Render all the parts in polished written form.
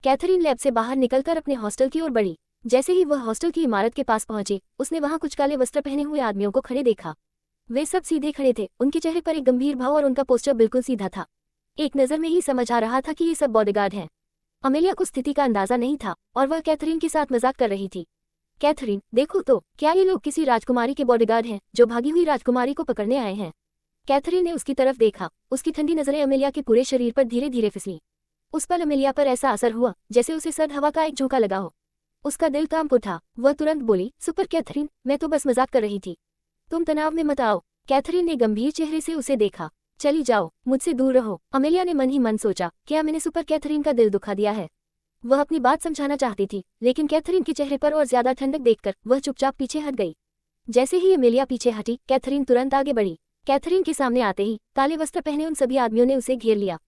Catherine lab से बाहर निकलकर अपने हॉस्टल की ओर बढ़ी। जैसे ही वह हॉस्टल की इमारत के पास पहुंची, उसने वहां कुछ काले वस्त्र पहने हुए आदमियों को खड़े देखा। वे सब सीधे खड़े थे, उनके चेहरे पर एक गंभीर भाव और उनका पोस्टर बिल्कुल सीधा था। एक नजर में ही समझ आ रहा था कि ये सब बॉडीगार्ड हैं। अमेलिया को स्थिति का अंदाजा नहीं था और वह कैथरीन के साथ मजाक कर रही थी। कैथरीन, देखो तो, क्या ये लोग किसी राजकुमारी के बॉडीगार्ड हैं जो भागी हुई राजकुमारी को पकड़ने आए हैं? कैथरीन ने उसकी तरफ देखा। उसकी ठंडी नजरें अमेलिया के पूरे शरीर पर धीरे धीरे फिसली। उस पर अमेलिया पर ऐसा असर हुआ जैसे उसे सर्द हवा का एक झोंका लगा हो। उसका दिल कांप उठा। वह तुरंत बोली, सुपर कैथरीन, मैं तो बस मजाक कर रही थी, तुम तनाव में मत आओ। कैथरीन ने गंभीर चेहरे से उसे देखा। चली जाओ, मुझसे दूर रहो। अमेलिया ने मन ही मन सोचा, क्या मैंने सुपर कैथरीन का दिल दुखा दिया है? वह अपनी बात समझाना चाहती थी, लेकिन कैथरीन के चेहरे पर और ज्यादा ठंडक देखकर वह चुपचाप पीछे हट गई। जैसे ही अमेलिया पीछे हटी, कैथरीन तुरंत आगे बढ़ी। कैथरीन के सामने आते ही काले वस्त्र पहने उन सभी आदमियों ने उसे घेर लिया।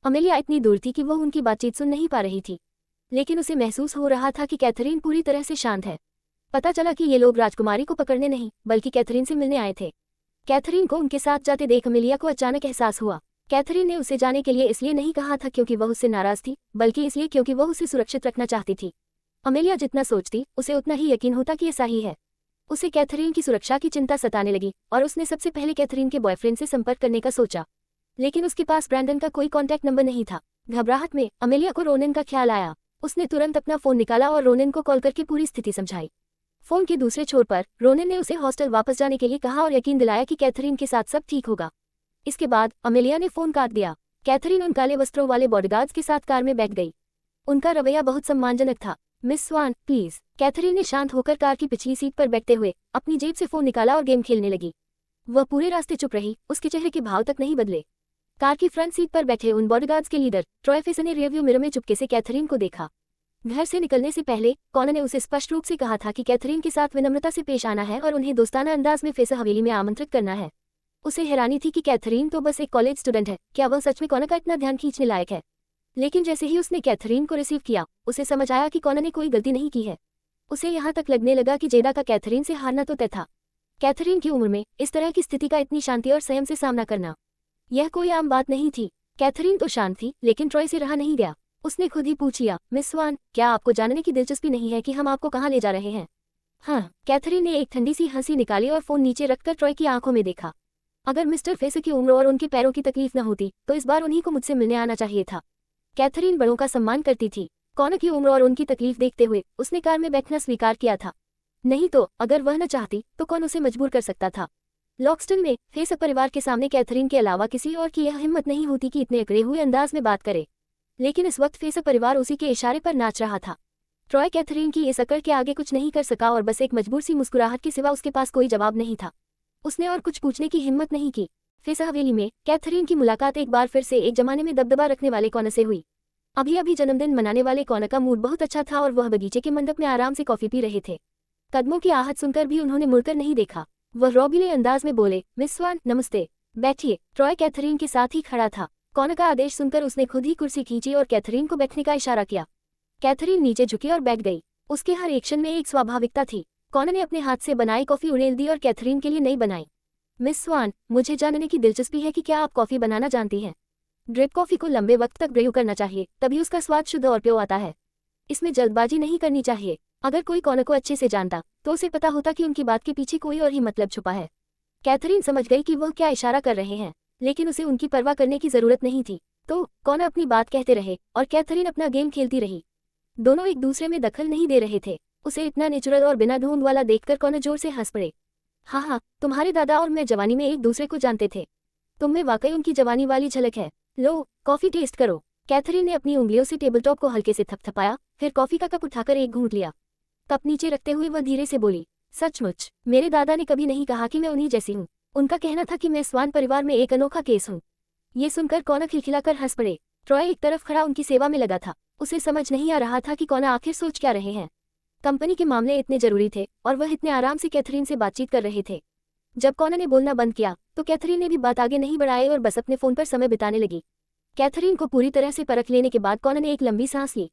अमेलिया इतनी दूर थी कि वह उनकी बातचीत सुन नहीं पा रही थी, लेकिन उसे महसूस हो रहा था कि कैथरीन पूरी तरह से शांत है। पता चला कि ये लोग राजकुमारी को पकड़ने नहीं बल्कि कैथरीन से मिलने आए थे। कैथरीन को उनके साथ जाते देख अमेलिया को अचानक एहसास हुआ। कैथरीन ने उसे जाने के लिए इसलिए नहीं कहा था क्योंकि वह उससे नाराज थी, बल्कि इसलिए क्योंकि वह उसे सुरक्षित रखना चाहती थी। अमेलिया जितना सोचती उसे उतना ही यकीन होता कि ऐसा ही है। उसे कैथरीन की सुरक्षा की चिंता सताने लगी और उसने सबसे पहले कैथरीन के बॉयफ्रेंड से संपर्क करने का सोचा, लेकिन उसके पास ब्रैंडन का कोई कॉन्टैक्ट नंबर नहीं था। घबराहट में अमेलिया को रोनिन का ख्याल आया। उसने तुरंत अपना फोन निकाला और रोनिन को कॉल करके पूरी स्थिति समझाई। फोन के दूसरे छोर पर रोनिन ने उसे हॉस्टल वापस जाने के लिए कहा और यकीन दिलाया कि कैथरीन के साथ सब ठीक होगा। इसके बाद अमेलिया ने फोन काट दिया। कैथरीन उन काले वस्त्रों वाले बॉडीगार्ड्स के साथ कार में बैठ गई। उनका रवैया बहुत सम्मानजनक था। Miss swan, please. कैथरीन ने शांत होकर कार की पिछली सीट पर बैठते हुए अपनी जेब से फोन निकाला और गेम खेलने लगी। वह पूरे रास्ते चुप रही, उसके चेहरे के भाव तक नहीं बदले। कार की फ्रंट सीट पर बैठे उन बॉडीगार्ड्स के लीडर ट्रॉय फेसन ने रियरव्यू मिरर में चुपके से कैथरीन को देखा। घर से निकलने से पहले कॉनर ने उसे स्पष्ट रूप से कहा था कि कैथरीन के साथ विनम्रता से पेश आना है और उन्हें दोस्ताना अंदाज में फेसर हवेली में आमंत्रित करना है। उसे हैरानी थी कि कैथरीन तो बस एक कॉलेज स्टूडेंट है, क्या वह सच में कॉनर का इतना ध्यान खींचने लायक है? लेकिन जैसे ही उसने कैथरीन को रिसीव किया, उसे समझ आया कि कॉनर ने कोई गलती नहीं की है। उसे यहाँ तक लगने लगा कि जेडा का कैथरीन से हारना तो तय था। कैथरीन की उम्र में इस तरह की स्थिति का इतनी शांति और संयम से सामना करना, यह कोई आम बात नहीं थी। कैथरीन तो शांत थी, लेकिन ट्रॉय से रहा नहीं गया। उसने खुद ही पूछ लिया, मिस स्वान, क्या आपको जानने की दिलचस्पी नहीं है कि हम आपको कहाँ ले जा रहे हैं? हाँ। कैथरीन ने एक ठंडी सी हंसी निकाली और फोन नीचे रखकर ट्रॉय की आंखों में देखा। अगर मिस्टर फेसर की उम्र और उनके पैरों की तकलीफ न होती तो इस बार उन्हीं को मुझसे मिलने आना चाहिए था। कैथरीन बड़ों का सम्मान करती थी। कॉनर की उम्र और उनकी तकलीफ देखते हुए उसने कार में बैठना स्वीकार किया था। नहीं तो अगर वह न चाहती तो कौन उसे मजबूर कर सकता था? लॉक्सटन में फेसर परिवार के सामने कैथरीन के अलावा किसी और की यह हिम्मत नहीं होती कि इतने अकड़े हुए अंदाज में बात करे, लेकिन इस वक्त फेसर परिवार उसी के इशारे पर नाच रहा था। ट्रॉय कैथरीन की इस अकड़ के आगे कुछ नहीं कर सका और बस एक मजबूर सी मुस्कुराहट के सिवा उसके पास कोई जवाब नहीं था। उसने और कुछ पूछने की हिम्मत नहीं की। फेसर हवेली में कैथरीन की मुलाकात एक बार फिर से एक जमाने में दबदबा रखने वाले कॉनर से हुई। अभी अभी जन्मदिन मनाने वाले कॉनर का मूड बहुत अच्छा था और वह बगीचे के मंडप में आराम से कॉफी पी रहे थे। कदमों की आहट सुनकर भी उन्होंने मुड़कर नहीं देखा। वह रौबीले अंदाज में बोले, मिस स्वान, नमस्ते, बैठिए। ट्रॉय कैथरीन के साथ ही खड़ा था। कॉनर का आदेश सुनकर उसने खुद ही कुर्सी खींची और कैथरीन को बैठने का इशारा किया। कैथरीन नीचे झुकी और बैठ गई। उसके हर एक्शन में एक स्वाभाविकता थी। कॉनर ने अपने हाथ से बनाई कॉफी उड़ेल दी और कैथरीन के लिए नई बनाई। मिस स्वान, मुझे जानने की दिलचस्पी है कि क्या आप कॉफी बनाना जानती हैं? ड्रिप कॉफी को लंबे वक्त तक ब्रेव करना चाहिए, तभी उसका स्वाद शुद्ध और प्योर आता है। इसमें जल्दबाजी नहीं करनी चाहिए। अगर कोई कॉनर को अच्छे से जानता तो उसे पता होता कि उनकी बात के पीछे कोई और ही मतलब छुपा है। कैथरीन समझ गई कि वह क्या इशारा कर रहे हैं, लेकिन उसे उनकी परवाह करने की जरूरत नहीं थी। तो कॉनर अपनी बात कहते रहे और कैथरीन अपना गेम खेलती रही। दोनों एक दूसरे में दखल नहीं दे रहे थे। उसे इतना नेचुरल और बिना ढूंढ वाला देखकर कॉनर जोर से हंस पड़े। हाँ, तुम्हारे दादा और मैं जवानी में एक दूसरे को जानते थे। तुम में वाकई उनकी जवानी वाली झलक है। लो, कॉफी टेस्ट करो। कैथरीन ने अपनी उंगलियों से टेबल टॉप को हल्के से थपथपाया, फिर कॉफी का कप उठाकर एक घूंट लिया। कप नीचे रखते हुए वह धीरे से बोली, सचमुच, मेरे दादा ने कभी नहीं कहा कि मैं उन्हीं जैसी हूँ। उनका कहना था कि मैं स्वान परिवार में एक अनोखा केस हूँ। ये सुनकर कॉनर खिलखिलाकर हंस पड़े। ट्रॉय एक तरफ खड़ा उनकी सेवा में लगा था। उसे समझ नहीं आ रहा था कि कॉनर आखिर सोच क्या रहे हैं। कंपनी के मामले इतने जरूरी थे और वह इतने आराम से कैथरीन से बातचीत कर रहे थे। जब कॉनर ने बोलना बंद किया तो कैथरीन ने भी बात आगे नहीं बढ़ाई और बस अपने फोन पर समय बिताने लगी। कैथरीन को पूरी तरह से परख लेने के बाद कॉनर ने एक लंबी सांस ली।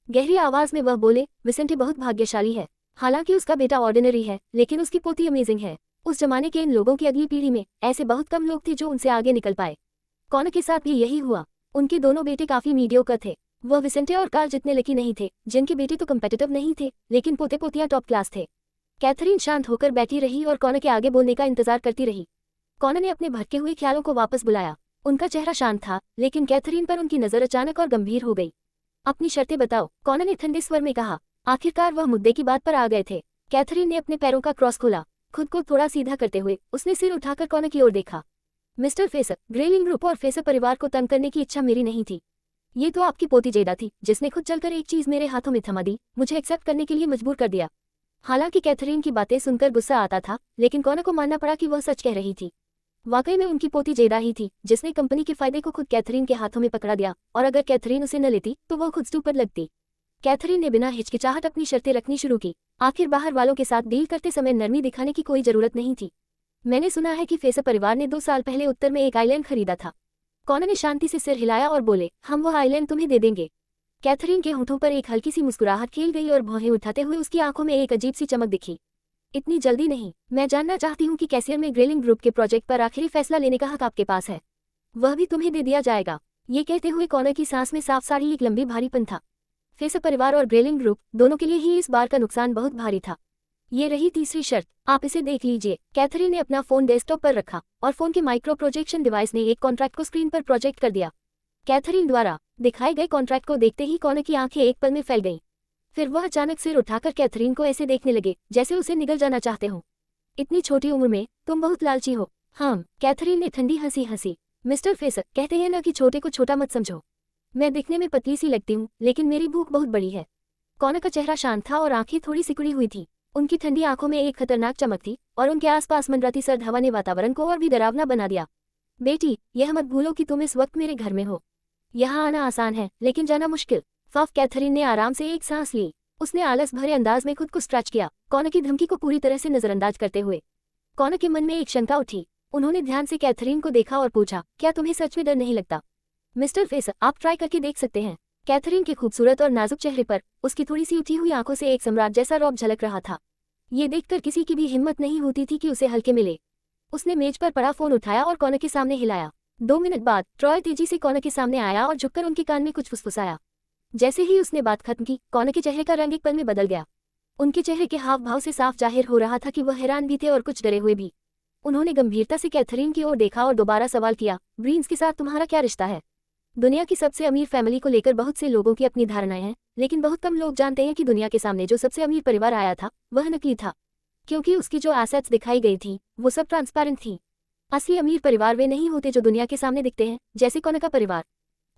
गहरी आवाज में वह बोले, विसेंटे बहुत भाग्यशाली है। हालांकि उसका बेटा ऑर्डिनरी है, लेकिन उसकी पोती अमेजिंग है। उस जमाने के इन लोगों की अगली पीढ़ी में ऐसे बहुत कम लोग थे जो उनसे आगे निकल पाए। कॉनर के साथ भी यही हुआ। उनके दोनों बेटे काफी मीडियोकर थे। वह विसेंटे और कार्ल जितने लकी नहीं थे, जिनके बेटे तो कम्पेटिटिव नहीं थे, लेकिन पोते पोतियां टॉप क्लास थे। कैथरीन शांत होकर बैठी रही और कॉनर के आगे बोलने का इंतजार करती रही। कॉनर ने अपने भटके हुए ख्यालों को वापस बुलाया। उनका चेहरा शांत था, लेकिन कैथरीन पर उनकी नजर अचानक और गंभीर हो गई। अपनी शर्तें बताओ, कॉनर ने ठंडे स्वर में कहा। आखिरकार वह मुद्दे की बात पर आ गए थे। कैथरीन ने अपने पैरों का क्रॉस खोला। खुद को थोड़ा सीधा करते हुए उसने सिर उठाकर कॉनर की ओर देखा। मिस्टर फेसर, ग्रेलिंग ग्रुप और फेसर परिवार को तंग करने की इच्छा मेरी नहीं थी। ये तो आपकी पोती जेडा थी, जिसने खुद चलकर एक चीज मेरे हाथों में थमा दी, मुझे एक्सेप्ट करने के लिए मजबूर कर दिया। हालांकि कैथरीन की बातें सुनकर गुस्सा आता था, लेकिन कॉनर को मानना पड़ा कि वह सच कह रही थी। वाकई में उनकी पोती जेडा ही थी जिसने कंपनी के फायदे को खुद कैथरीन के हाथों में पकड़ा दिया, और अगर कैथरीन उसे न लेती तो वह खुद स्टूपिड लगती। कैथरीन ने बिना हिचकिचाहट अपनी शर्तें रखनी शुरू की। आखिर बाहर वालों के साथ डील करते समय नरमी दिखाने की कोई जरूरत नहीं थी। मैंने सुना है कि फेसर परिवार ने 2 साल पहले उत्तर में एक आइलैंड खरीदा था। कॉनर ने शांति से सिर हिलाया और बोले, हम वह आइलैंड तुम्हें दे देंगे। कैथरीन के होठों पर एक हल्की सी मुस्कुराहट खेल गई और भौहें उठाते हुए उसकी आंखों में एक अजीब सी चमक दिखी। इतनी जल्दी नहीं, मैं जानना चाहती हूँ कि कैसियर में ग्रेलिंग ग्रुप के प्रोजेक्ट पर आखिरी फैसला लेने का हक आपके पास है। वह भी तुम्हें दे दिया जाएगा। ये कहते हुए कॉनर की सांस में साफ साड़ी एक लंबी भारीपन था। फेसर परिवार और ग्रेलिंग ग्रुप दोनों के लिए ही इस बार का नुकसान बहुत भारी था। ये रही तीसरी शर्त, आप इसे देख लीजिए। कैथरीन ने अपना फोन डेस्कटॉप पर रखा और फोन के माइक्रो प्रोजेक्शन डिवाइस ने एक कॉन्ट्रैक्ट को स्क्रीन पर प्रोजेक्ट कर दिया। कैथरीन द्वारा दिखाए गए कॉन्ट्रैक्ट को देखते ही कॉनर की आंखें एक पल में फैल गईं। फिर वह अचानक सिर उठाकर कैथरीन को ऐसे देखने लगे जैसे उसे निगल जाना चाहते हो। इतनी छोटी उम्र में तुम बहुत लालची हो। हाँ, कैथरीन ने ठंडी हंसी हंसी। मिस्टर फेसर, कहते हैं ना कि छोटे को छोटा मत समझो। मैं दिखने में पतली सी लगती हूँ, लेकिन मेरी भूख बहुत बड़ी है। कॉनर का चेहरा शांत था और आंखें थोड़ी सिकुड़ी हुई थी। उनकी ठंडी आंखों में एक खतरनाक चमक थी और उनके आसपास मंडराती सर्द हवा ने वातावरण को और भी डरावना बना दिया। बेटी, यह मत भूलो कि तुम इस वक्त मेरे घर में हो। यहाँ आना आसान है, लेकिन जाना मुश्किल। फाफ कैथरीन ने आराम से एक सांस ली। उसने आलस भरे अंदाज में खुद को स्ट्रेच किया, कॉनर की धमकी को पूरी तरह से नजरअंदाज करते हुए। कॉनर के मन में एक शंका उठी। उन्होंने ध्यान से कैथरीन को देखा और पूछा, क्या तुम्हें सच में डर नहीं लगता? मिस्टर फेसर, आप ट्राई करके देख सकते हैं। कैथरीन के खूबसूरत और नाजुक चेहरे पर उसकी थोड़ी सी उठी हुई आंखों से एक सम्राट जैसा रौब झलक रहा था। ये देखकर किसी की भी हिम्मत नहीं होती थी कि उसे हल्के मिले। उसने मेज पर पड़ा फोन उठाया और कॉनर के सामने हिलाया। 2 मिनट बाद ट्रॉय तेजी से कॉनर के सामने आया और झुककर उनके कान में कुछ फुसफुसाया। जैसे ही उसने बात खत्म की, कॉनर के चेहरे का रंग एक पल में बदल गया। उनके चेहरे के हाव भाव से साफ जाहिर हो रहा था कि वह हैरान भी थे और कुछ डरे हुए भी। उन्होंने गंभीरता से कैथरीन की ओर देखा और दोबारा सवाल किया, ब्रीन्स के साथ तुम्हारा क्या रिश्ता है? दुनिया की सबसे अमीर फैमिली को लेकर बहुत से लोगों की अपनी धारणाएं हैं, लेकिन बहुत कम लोग जानते हैं कि दुनिया के सामने जो सबसे अमीर परिवार आया था वह नकली था, क्योंकि उसकी जो एसेट्स दिखाई गई थी वो सब ट्रांसपेरेंट थी। असली अमीर परिवार वे नहीं होते जो दुनिया के सामने दिखते हैं, जैसे कॉनर का परिवार।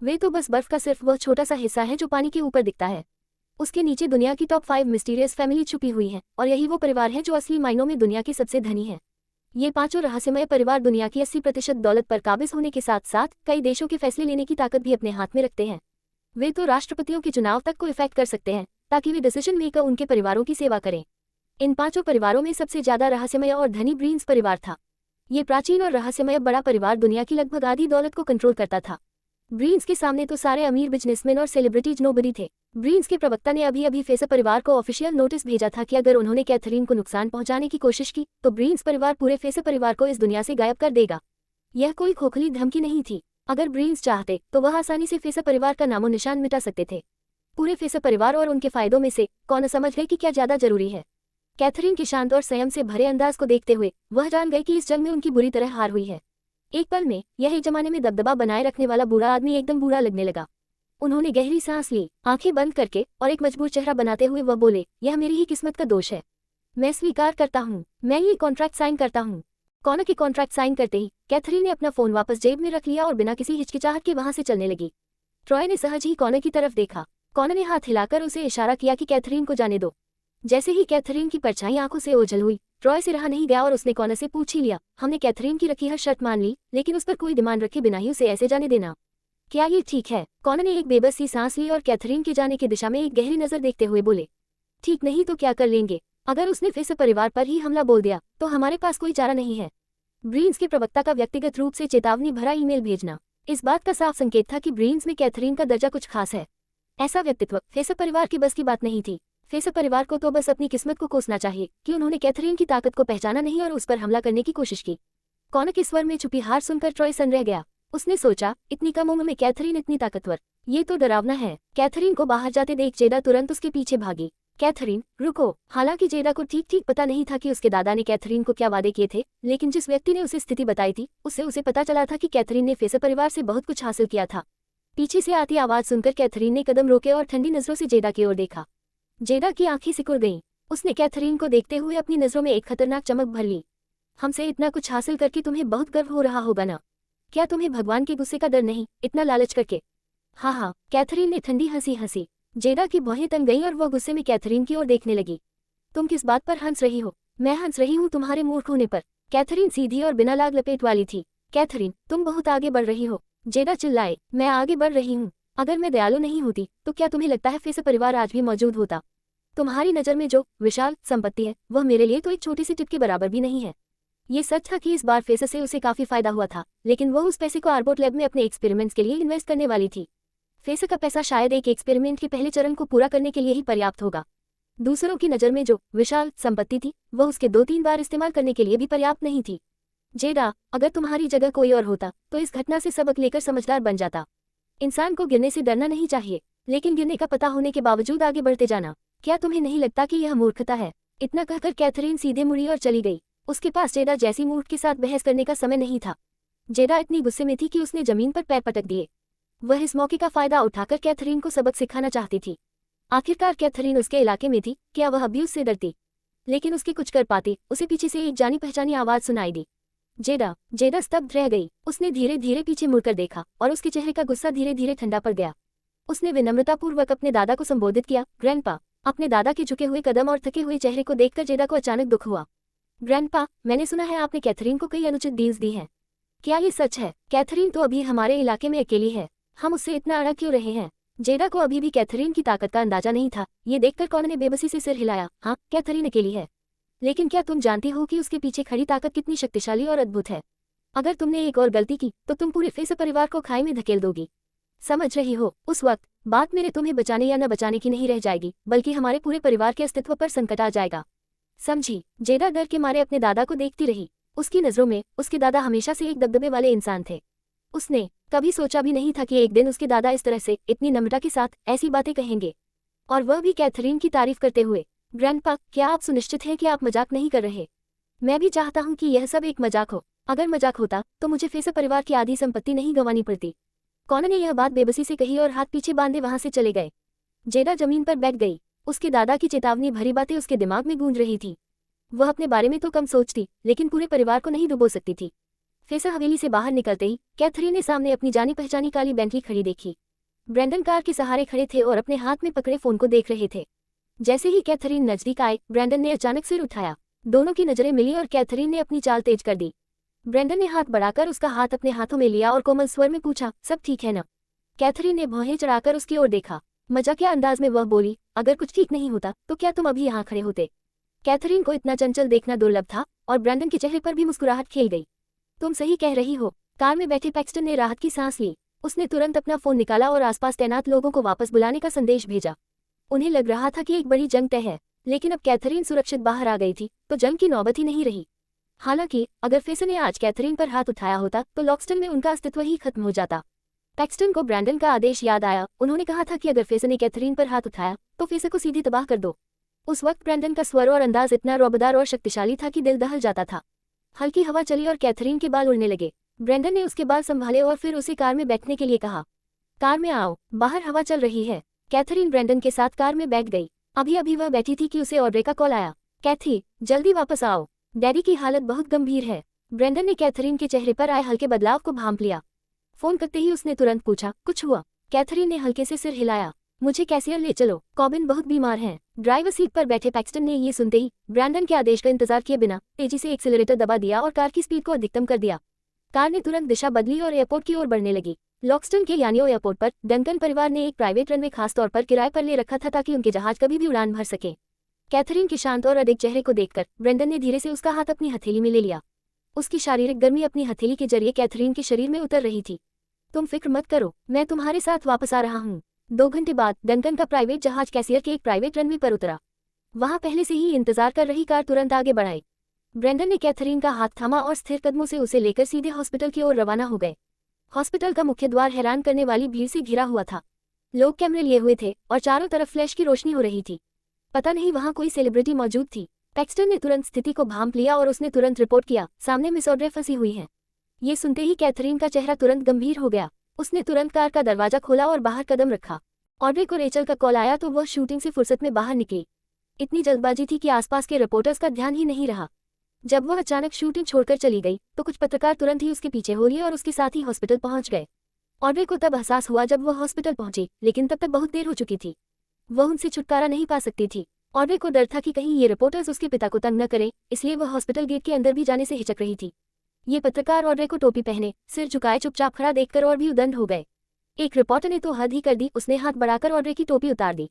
वे तो बस बर्फ का सिर्फ वह छोटा सा हिस्सा है जो पानी के ऊपर दिखता है। उसके नीचे दुनिया की टॉप 5 मिस्टीरियस फैमिली छुपी हुई है, और यही वो परिवार है जो असली मायनों में दुनिया के सबसे धनी है। ये 5 रहस्यमय परिवार दुनिया की 80% दौलत पर काबिज होने के साथ साथ कई देशों के फैसले लेने की ताकत भी अपने हाथ में रखते हैं। वे तो राष्ट्रपतियों के चुनाव तक को इफेक्ट कर सकते हैं, ताकि वे डिसीजन मेकर उनके परिवारों की सेवा करें। इन 5 परिवारों में सबसे ज्यादा रहस्यमय और धनी ब्रीन्स परिवार था। ये प्राचीन और रहस्यमय बड़ा परिवार दुनिया की लगभग आधी दौलत को कंट्रोल करता था। ब्रीन्स के सामने तो सारे अमीर बिजनेसमैन और सेलिब्रिटीज नोबडी थे। ब्रीन्स के प्रवक्ता ने अभी फेसर परिवार को ऑफिशियल नोटिस भेजा था कि अगर उन्होंने कैथरीन को नुकसान पहुंचाने की कोशिश की तो ब्रीन्स परिवार पूरे फेसर परिवार को इस दुनिया से गायब कर देगा। यह कोई खोखली धमकी नहीं थी। अगर ब्रीन्स चाहते तो वह आसानी से फेसर परिवार का नामो निशान मिटा सकते थे। पूरे फेसर परिवार और उनके फायदों में से कौन समझ गए कि क्या ज्यादा जरूरी है। कैथरीन के शांत और संयम से भरे अंदाज को देखते हुए वह जान गई कि इस जंग में उनकी बुरी तरह हार हुई है। एक पल में यह एक जमाने में दबदबा बनाए रखने वाला बूढ़ा आदमी एकदम बूढ़ा लगने लगा। उन्होंने गहरी सांस ली, आंखें बंद करके, और एक मजबूर चेहरा बनाते हुए वह बोले, यह मेरी ही किस्मत का दोष है। मैं स्वीकार करता हूँ, मैं ये कॉन्ट्रैक्ट साइन करता हूँ। कॉनर के कॉन्ट्रैक्ट साइन करते ही कैथरीन ने अपना फोन वापस जेब में रख लिया और बिना किसी हिचकिचाहट के वहां से चलने लगी। ट्रॉय ने सहज ही कॉनर की तरफ देखा। कॉनर ने हाथ हिलाकर उसे इशारा किया कि कैथरीन को जाने दो। जैसे ही कैथरीन की परछाई आंखों से ओझल हुई, ट्रॉय से रहा नहीं गया और उसने कॉनर से पूछ ही लिया, हमने कैथरीन की रखी हर शर्त मान ली, लेकिन उस पर कोई डिमांड रखे बिना ही उसे ऐसे जाने देना, क्या ये ठीक है? कॉनर ने एक बेबस सी सांस ली और कैथरीन के जाने की दिशा में एक गहरी नजर देखते हुए बोले, ठीक नहीं तो क्या कर लेंगे? अगर उसने फेसर परिवार पर ही हमला बोल दिया तो हमारे पास कोई चारा नहीं है। ब्रीन्स के प्रवक्ता का व्यक्तिगत रूप से चेतावनी भरा ईमेल भेजना इस बात का साफ संकेत था कि ब्रीन्स में कैथरीन का दर्जा कुछ खास है। ऐसा व्यक्तित्व फेसर परिवार की बस की बात नहीं थी। फेसर परिवार को तो बस अपनी किस्मत को कोसना चाहिए कि उन्होंने कैथरीन की ताकत को पहचाना नहीं और उस पर हमला करने की कोशिश की। कॉनर के स्वर में छुपी हार सुनकर ट्रॉय सन रह गया। उसने सोचा, इतनी कम उम्र में कैथरीन इतनी ताकतवर, ये तो डरावना है। कैथरीन को बाहर जाते देख जेडा तुरंत उसके पीछे भागी। कैथरीन रुको। हालांकि जेडा को ठीक ठीक पता नहीं था कि उसके दादा ने कैथरीन को क्या वादे किए थे, लेकिन जिस व्यक्ति ने उसे स्थिति बताई थी उससे उसे पता चला था कि कैथरीन ने फेसर परिवार से बहुत कुछ हासिल किया था। पीछे से आती आवाज सुनकर कैथरीन ने कदम रोके और ठंडी नजरों से जेडा की ओर देखा। जेडा की आंखें सिकुड़ गईं। उसने कैथरीन को देखते हुए अपनी नजरों में एक खतरनाक चमक भर ली। हमसे इतना कुछ हासिल करके तुम्हें बहुत गर्व हो रहा होगा ना? क्या तुम्हें भगवान के गुस्से का डर नहीं, इतना लालच करके? हाँ, कैथरीन ने ठंडी हंसी हंसी। जेडा की भौहें तन गईं और वह गुस्से में कैथरीन की ओर देखने लगी। तुम किस बात पर हंस रही हो? मैं हंस रही हूँ तुम्हारे मूर्ख होने पर। कैथरीन सीधी और बिना लाग लपेट वाली थी। कैथरीन तुम बहुत आगे बढ़ रही हो। जेडा चिल्लाए। मैं आगे बढ़ रही हूँ? अगर मैं दयालु नहीं होती तो क्या तुम्हें लगता है फेसर परिवार आज भी मौजूद होता? तुम्हारी नज़र में जो विशाल संपत्ति है वह मेरे लिए तो एक छोटी सी टिप के बराबर भी नहीं है। ये सच था कि इस बार फेसर से उसे काफी फायदा हुआ था, लेकिन वह उस पैसे को आर्बोट लैब में अपने एक्सपेरिमेंट्स के लिए इन्वेस्ट करने वाली थी। फेसर का पैसा शायद एक एक्सपेरिमेंट के पहले चरण को पूरा करने के लिए ही पर्याप्त होगा। दूसरों की नज़र में जो विशाल संपत्ति थी वह उसके 2-3 बार इस्तेमाल करने के लिए भी पर्याप्त नहीं थी। जेडा, अगर तुम्हारी जगह कोई और होता तो इस घटना से सबक लेकर समझदार बन जाता। इंसान को गिरने से डरना नहीं चाहिए, लेकिन गिरने का पता होने के बावजूद आगे बढ़ते जाना, क्या तुम्हें नहीं लगता कि यह मूर्खता है? इतना कहकर कैथरीन सीधे मुड़ी और चली गई। उसके पास जेडा जैसी मूर्ख के साथ बहस करने का समय नहीं था। जेडा इतनी गुस्से में थी कि उसने जमीन पर पैर पटक दिए। वह इस मौके का फायदा उठाकर कैथरीन को सबक सिखाना चाहती थी। आखिरकार कैथरीन उसके इलाके में थी, क्या वह अभी उससे डरती? लेकिन उसके कुछ कर पाती उसे पीछे से एक जानी पहचानी आवाज सुनाई दी। जेडा स्तब्ध रह गई। उसने धीरे धीरे पीछे मुड़कर देखा और उसके चेहरे का गुस्सा धीरे धीरे ठंडा पड़ गया। उसने विनम्रतापूर्वक अपने दादा को संबोधित किया, ग्रैंडपा। अपने दादा के झुके हुए कदम और थके हुए चेहरे को देखकर जेडा को अचानक दुख हुआ। ग्रैंडपा, मैंने सुना है आपने कैथरीन को कई अनुचित डील्स दी हैं। क्या ये सच है? कैथरीन तो अभी हमारे इलाके में अकेली है, हम उससे इतना अड़ा क्यों रहे हैं? जेडा को अभी भी कैथरीन की ताकत का अंदाजा नहीं था। ये देखकर कॉनर ने बेबसी से सिर हिलाया। हाँ, कैथरीन अकेली है, लेकिन क्या तुम जानती हो कि उसके पीछे खड़ी ताकत कितनी शक्तिशाली और अद्भुत है? अगर तुमने एक और गलती की तो तुम पूरे फेसर परिवार को खाई में धकेल दोगी। समझ रही हो? उस वक्त बात मेरे तुम्हें बचाने या न बचाने की नहीं रह जाएगी, बल्कि हमारे पूरे परिवार के अस्तित्व पर संकट आ जाएगा। समझी? जेडा डर के मारे अपने दादा को देखती रही। उसकी नजरों में उसके दादा हमेशा से एक दबदबे वाले इंसान थे। उसने कभी सोचा भी नहीं था कि एक दिन उसके दादा इस तरह से इतनी नम्रता के साथ ऐसी बातें कहेंगे, और वह भी कैथरीन की तारीफ करते हुए। ग्रैंडपा, क्या आप सुनिश्चित हैं कि आप मजाक नहीं कर रहे? मैं भी चाहता हूं कि यह सब एक मजाक हो। अगर मजाक होता तो मुझे फेसर परिवार की आधी संपत्ति नहीं गंवानी पड़ती। कॉनर ने यह बात बेबसी से कही और हाथ पीछे बांधे वहां से चले गए। जेडा जमीन पर बैठ गई। उसके दादा की चेतावनी भरी बातें उसके दिमाग में गूंज रही थी। वह अपने बारे में तो कम सोचती, लेकिन पूरे परिवार को नहीं डुबो सकती थी। फेसर हवेली से बाहर निकलते ही कैथरीन ने सामने अपनी जानी पहचानी काली बेंटली खड़ी देखी। ब्रेंडन कार के सहारे खड़े थे और अपने हाथ में पकड़े फोन को देख रहे थे। जैसे ही कैथरीन नजदीक आए, ब्रेंडन ने अचानक सिर उठाया। दोनों की नजरें मिली और कैथरीन ने अपनी चाल तेज कर दी। ब्रेंडन ने हाथ बढ़ाकर उसका हाथ अपने हाथों में लिया और कोमल स्वर में पूछा, सब ठीक है ना? कैथरीन ने भौहें चढ़ाकर उसकी ओर देखा। मजाकिया अंदाज में वह बोली, अगर कुछ ठीक नहीं होता तो क्या तुम अभी यहाँ खड़े होते? कैथरीन को इतना चंचल देखना दुर्लभ था और ब्रेंडन के चेहरे पर भी मुस्कुराहट खेल गई। तुम सही कह रही हो। कार में बैठे पैक्सटन ने राहत की सांस ली। उसने तुरंत अपना फोन निकाला और आसपास तैनात लोगों को वापस बुलाने का संदेश भेजा। उन्हें लग रहा था कि एक बड़ी जंग तय है, लेकिन अब कैथरीन सुरक्षित बाहर आ गई थी तो जंग की नौबत ही नहीं रही। हालांकि अगर फेसर ने आज कैथरीन पर हाथ उठाया होता तो लॉक्सटन में उनका अस्तित्व ही खत्म हो जाता। पैक्सटन को ब्रेंडन का आदेश याद आया। उन्होंने कहा था कि अगर फेसर ने कैथरीन पर हाथ उठाया तो फेसर को सीधी तबाह कर दो। उस वक्त ब्रेंडन का स्वर और अंदाज इतना रौबदार और शक्तिशाली था कि दिल दहल जाता था। हल्की हवा चली और कैथरीन के बाल उड़ने लगे। ब्रेंडन ने उसके बाल संभाले और फिर उसे कार में बैठने के लिए कहा। कार में आओ, बाहर हवा चल रही है। कैथरीन ब्रेंडन के साथ कार में बैठ गई। अभी अभी वह बैठी थी कि उसे ऑड्रे का कॉल आया। कैथी, जल्दी वापस आओ, डैडी की हालत बहुत गंभीर है। ब्रेंडन ने कैथरीन के चेहरे पर आए हल्के बदलाव को भांप लिया। फोन करते ही उसने तुरंत पूछा, कुछ हुआ? कैथरीन ने हल्के से सिर हिलाया। मुझे कैसियर ले चलो, कॉबिन बहुत बीमार हैं। ड्राइवर सीट पर बैठे पैक्सटन ने ये सुनते ही ब्रेंडन के आदेश का इंतजार किए बिना तेजी से एक्सीलरेटर दबा दिया और कार की स्पीड को अधिकतम कर दिया। कार ने तुरंत दिशा बदली और एयरपोर्ट की ओर बढ़ने लगी। लॉक्सटन के यानियो एयरपोर्ट पर डंकन परिवार ने एक प्राइवेट रनवे खास तौर पर किराए पर ले रखा था ताकि उनके जहाज कभी भी उड़ान भर सके। कैथरीन के शांत और अडिग चेहरे को देखकर ब्रेंडन ने धीरे से उसका हाथ अपनी हथेली में ले लिया। उसकी शारीरिक गर्मी अपनी हथेली के जरिए कैथरीन के शरीर में उतर रही थी। तुम फिक्र मत करो, मैं तुम्हारे साथ वापस आ रहा हूँ। 2 घंटे बाद डंकन का प्राइवेट जहाज कैसियर के एक प्राइवेट रनवे पर उतरा। वहां पहले से ही इंतजार कर रही कार तुरंत आगे बढ़ाई। ब्रेंडन ने कैथरीन का हाथ थामा और स्थिर कदमों से उसे लेकर सीधे हॉस्पिटल की ओर रवाना हो गए। हॉस्पिटल का मुख्य द्वार हैरान करने वाली भीड़ से घिरा हुआ था। लोग कैमरे लिए हुए थे और चारों तरफ फ्लैश की रोशनी हो रही थी। पता नहीं वहां कोई सेलिब्रिटी मौजूद थी। पैक्सटन ने तुरंत स्थिति को भांप लिया और उसने तुरंत रिपोर्ट किया, सामने मिस ऑड्रे फंसी हुई हैं। ये सुनते ही कैथरीन का चेहरा तुरंत गंभीर हो गया। उसने तुरंत कार का दरवाजा खोला और बाहर कदम रखा। ऑड्रे को रेचल का कॉल आया तो वह शूटिंग से फुर्सत में बाहर निकली। इतनी जल्दबाजी थी कि आसपास के रिपोर्टर्स का ध्यान ही नहीं रहा। जब वह अचानक शूटिंग छोड़कर चली गई तो कुछ पत्रकार तुरंत ही उसके पीछे हो लिए और उसके साथ ही हॉस्पिटल पहुंच गए। ऑड्रे को तब एहसास हुआ जब वह हॉस्पिटल पहुंची, लेकिन तब तक बहुत देर हो चुकी थी। वह उनसे छुटकारा नहीं पा सकती थी। ऑड्रे को डर था कि कहीं ये रिपोर्टर्स उसके पिता को तंग न करें, इसलिए वह हॉस्पिटल गेट के अंदर भी जाने से हिचक रही थी। ये पत्रकार ऑड्रे को टोपी पहने, सिर झुकाए चुपचाप खड़ा देखकर और भी उदंड हो गए। एक रिपोर्टर ने तो हद ही कर दी, उसने हाथ बढ़ाकर ऑड्रे की टोपी उतार दी।